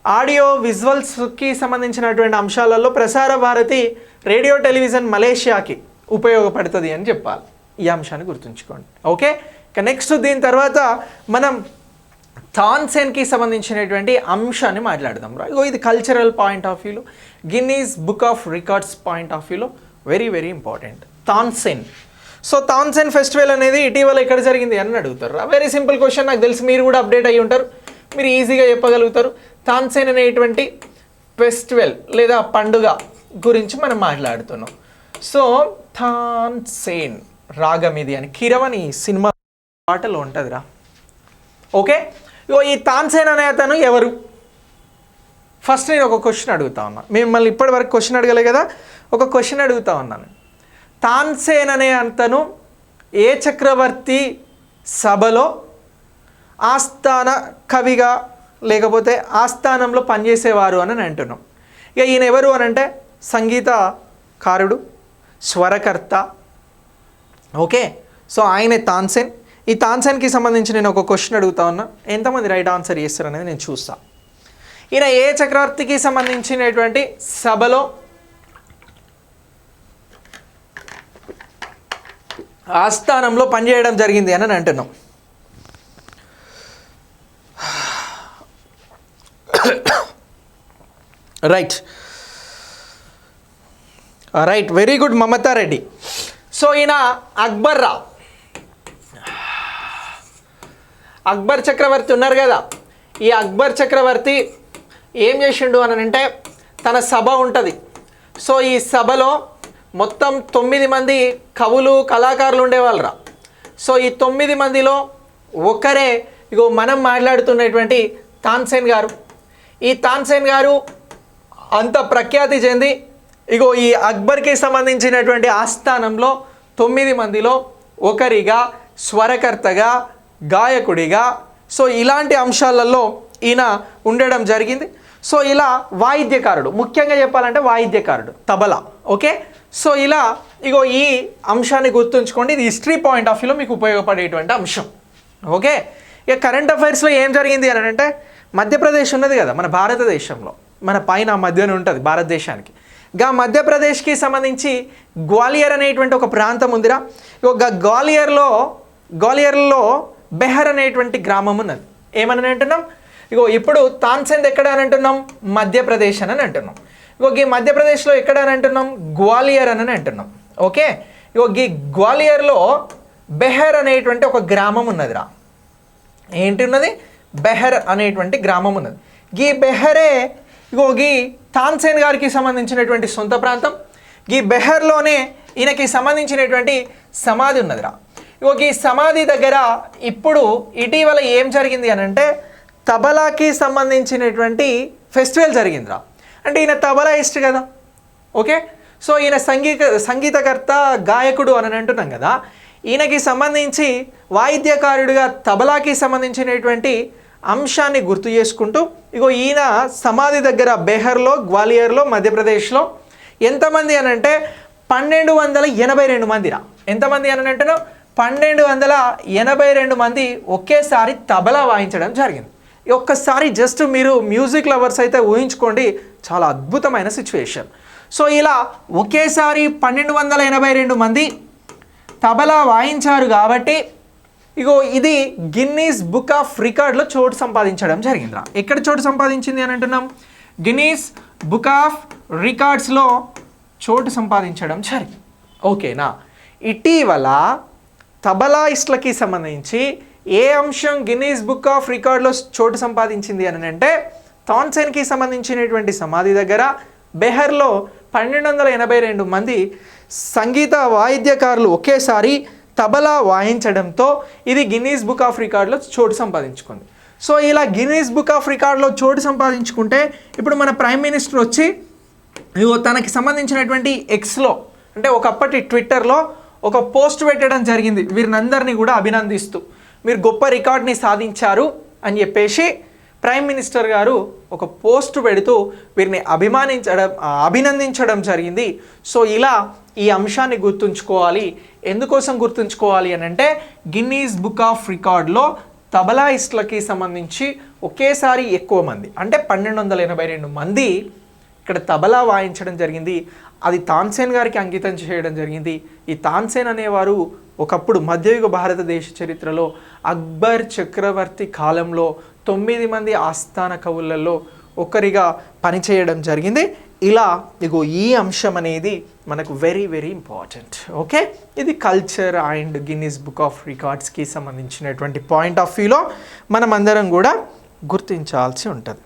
ఆడియో విజువల్స్కి సంబంధించినటువంటి అంశాలలో ప్రసార భారతి రేడియో టెలివిజన్ మలేషియాకి ఉపయోగపడుతుంది అని చెప్పాలి. ఈ అంశాన్ని గుర్తుంచుకోండి. ఓకే, ఇక నెక్స్ట్ దీని తర్వాత మనం తాన్సేన్కి సంబంధించినటువంటి అంశాన్ని మాట్లాడదాం. ఇగో ఇది కల్చరల్ పాయింట్ ఆఫ్ వ్యూలో, Guinness book of records point of వ్యూలో very very important Tansen. So Tansen festival అనేది ఇటీవల ఎక్కడ జరిగింది అని అడుగుతారు. వెరీ సింపుల్ క్వశ్చన్, నాకు తెలిసి మీరు కూడా అప్డేట్ అయ్యి ఉంటారు, మీరు ఈజీగా చెప్పగలుగుతారు. తాన్సేన్ అనేటువంటి ఫెస్టివల్ లేదా పండుగ గురించి మనం మాట్లాడుతున్నాం. సో తాన్సేన్ రాగం ఇది అని కిరవని సినిమా పాటలో ఉంటుందిరా. ఓకే, ఇగో ఈ తాన్సేన్ అనే అతను ఎవరు? ఫస్ట్ నేను ఒక క్వశ్చన్ అడుగుతా ఉన్నా, మిమ్మల్ని ఇప్పటి వరకు క్వశ్చన్ అడగలే కదా, ఒక క్వశ్చన్ అడుగుతా ఉన్నాను. తాన్సేన్ అనే అతను ఏ చక్రవర్తి సభలో ఆస్థాన కవిగా లేకపోతే ఆస్థానంలో పనిచేసేవారు అని అంటున్నాం. ఇక ఈయన ఎవరు అని అంటే సంగీతకారుడు, స్వరకర్త. ఓకే, సో ఆయనే తాన్సేన్. ఈ తాన్సేన్కి సంబంధించి నేను ఒక క్వశ్చన్ అడుగుతా ఉన్నా, ఎంతమంది రైట్ ఆన్సర్ చేస్తారు అనేది నేను చూస్తా. ఈయన ఏ చక్రవర్తికి సంబంధించినటువంటి సభలో ఆస్థానంలో పనిచేయడం జరిగింది అని అంటున్నాం? Right, right, very good Mamata Reddy. So ఈయన అక్బర్ రా, అక్బర్ చక్రవర్తి ఉన్నారు కదా, ఈ అక్బర్ చక్రవర్తి ఏం చేసిండు అని అంటే తన సభ ఉంటుంది. సో ఈ సభలో మొత్తం 9 మంది కవులు కళాకారులు ఉండేవాళ్ళరా. సో ఈ 9 మందిలో ఒకరే ఇగో మనం మాట్లాడుతున్నటువంటి తాన్సేన్ గారు. ఈ తాన్సేన్ గారు అంత ప్రఖ్యాతి చెంది ఇగో ఈ అక్బర్కి సంబంధించినటువంటి ఆస్థానంలో 9 మందిలో ఒకరిగా, స్వరకర్తగా, గాయకుడిగా, సో ఇలాంటి అంశాలలో ఈయన ఉండడం జరిగింది. సో ఇలా వాయిద్యకారుడు, ముఖ్యంగా చెప్పాలంటే వాయిద్యకారుడు, తబలా. ఓకే, సో ఇలా ఇగో ఈ అంశాన్ని గుర్తుంచుకోండి, ఇది హిస్టరీ పాయింట్ ఆఫ్ వ్యూలో మీకు ఉపయోగపడేటువంటి అంశం. ఓకే, ఇక కరెంట్ అఫైర్స్లో ఏం జరిగింది అని అంటే మధ్యప్రదేశ్ ఉన్నది కదా మన భారతదేశంలో, మన పైన మధ్యన ఉంటుంది భారతదేశానికి. గా మధ్యప్రదేశ్కి సంబంధించి గ్వాలియర్ అనేటువంటి ఒక ప్రాంతం ఉందిరా. ఇక గ్వాలియర్లో బెహర్ అనేటువంటి గ్రామం ఉన్నది. ఏమని అంటున్నాం? ఇగో ఇప్పుడు తాన్సేన్ ఎక్కడ అని అంటున్నాం? మధ్యప్రదేశ్ అని అంటున్నాం. ఇగో ఈ మధ్యప్రదేశ్లో ఎక్కడ అని అంటున్నాం? గ్వాలియర్ అని అంటున్నాం. ఓకే, ఇగో ఈ గ్వాలియర్లో బెహర్ అనేటువంటి ఒక గ్రామం ఉన్నదిరా. ఏంటి ఉన్నది? బెహర్ అనేటువంటి గ్రామం ఉన్నది. ఈ బెహరే ఇగో ఈ తాన్సేన్ గారికి సంబంధించినటువంటి సొంత ప్రాంతం. ఈ బెహర్లోనే ఈయనకి సంబంధించినటువంటి సమాధి ఉన్నదిరా. ఇగో ఈ సమాధి దగ్గర ఇప్పుడు ఇటీవల ఏం జరిగింది అని అంటే తబలాకి సంబంధించినటువంటి ఫెస్టివల్ జరిగిందిరా. అంటే ఈయన తబలాయిస్ట్ కదా. ఓకే, సో ఈయన సంగీతకర్త, గాయకుడు అని అంటున్నాం కదా. ఈయనకి సంబంధించి వాయిద్యకారుడిగా తబలాకి సంబంధించినటువంటి అంశాన్ని గుర్తు చేసుకుంటూ ఇగో ఈయన సమాధి దగ్గర బెహర్లో, గ్వాలియర్లో, మధ్యప్రదేశ్లో ఎంతమంది అని అంటే 1282 మందిరా. ఎంతమంది అని అంటున్నా? 1282 మంది ఒకేసారి తబలా వాయించడం జరిగింది. ఒక్కసారి జస్ట్ మీరు మ్యూజిక్ లవర్స్ అయితే ఊహించుకోండి, చాలా అద్భుతమైన సిచ్యువేషన్. సో ఇలా ఒకేసారి 1282 మంది తబలా వాయించారు కాబట్టి ఇగో ఇది గిన్నీస్ బుక్ ఆఫ్ రికార్డ్లో చోటు సంపాదించడం జరిగిందిరా. ఎక్కడ చోటు సంపాదించింది అని అంటున్నాం? గిన్నీస్ బుక్ ఆఫ్ రికార్డ్స్లో చోటు సంపాదించడం జరిగింది. ఓకేనా? ఇటీవల తబలాయిస్ట్లకి సంబంధించి ఏ అంశం గిన్నీస్ బుక్ ఆఫ్ రికార్డ్లో చోటు సంపాదించింది అని అంటే తాన్సేన్కి సంబంధించినటువంటి సమాధి దగ్గర బెహర్లో 1282 మంది సంగీత వాయిద్యకారులు ఒకేసారి తబలా వాయించడంతో ఇది గిన్నీస్ బుక్ ఆఫ్ రికార్డ్లో చోటు సంపాదించుకుంది. సో ఇలా గిన్నీస్ బుక్ ఆఫ్ రికార్డ్లో చోటు సంపాదించుకుంటే ఇప్పుడు మన ప్రైమ్ మినిస్టర్ వచ్చి తనకి సంబంధించినటువంటి ఎక్స్లో అంటే ఒకప్పటి ట్విట్టర్లో ఒక పోస్ట్ పెట్టడం జరిగింది, వీరినందరినీ కూడా అభినందిస్తూ మీరు గొప్ప రికార్డ్ని సాధించారు అని చెప్పేసి ప్రైమ్ మినిస్టర్ గారు ఒక పోస్ట్ పెడుతూ వీరిని అభినందించడం జరిగింది. సో ఇలా ఈ అంశాన్ని గుర్తుంచుకోవాలి. ఎందుకోసం గుర్తుంచుకోవాలి అని అంటే గిన్నీస్ బుక్ ఆఫ్ రికార్డ్లో తబలాయిస్ట్లకి సంబంధించి ఒకేసారి ఎక్కువ మంది అంటే 1282 మంది ఇక్కడ తబలా వాయించడం జరిగింది. అది తాన్సేన్ గారికి అంకితం చేయడం జరిగింది. ఈ తాన్సేన్ అనేవారు ఒకప్పుడు మధ్యయుగ భారతదేశ చరిత్రలో అక్బర్ చక్రవర్తి కాలంలో 9 మంది ఆస్థాన కవులలో ఒకరిగా పనిచేయడం జరిగింది. ఇలా ఇగో ఈ అంశం అనేది మనకు వెరీ వెరీ ఇంపార్టెంట్. ఓకే, ఇది culture and Guinness book of రికార్డ్స్కి సంబంధించినటువంటి పాయింట్ ఆఫ్ వ్యూలో మనం అందరం కూడా గుర్తించాల్సి ఉంటుంది.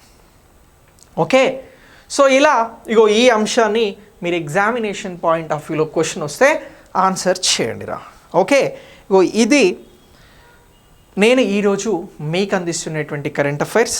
ఓకే, సో ఇలా ఇగో ఈ అంశాన్ని మీరు ఎగ్జామినేషన్ పాయింట్ ఆఫ్ వ్యూలో క్వశ్చన్ వస్తే ఆన్సర్ చేయండిరా. ఓకే, ఇగో ఇది నేను ఈరోజు మీకు అందిస్తున్నటువంటి కరెంట్ అఫైర్స్.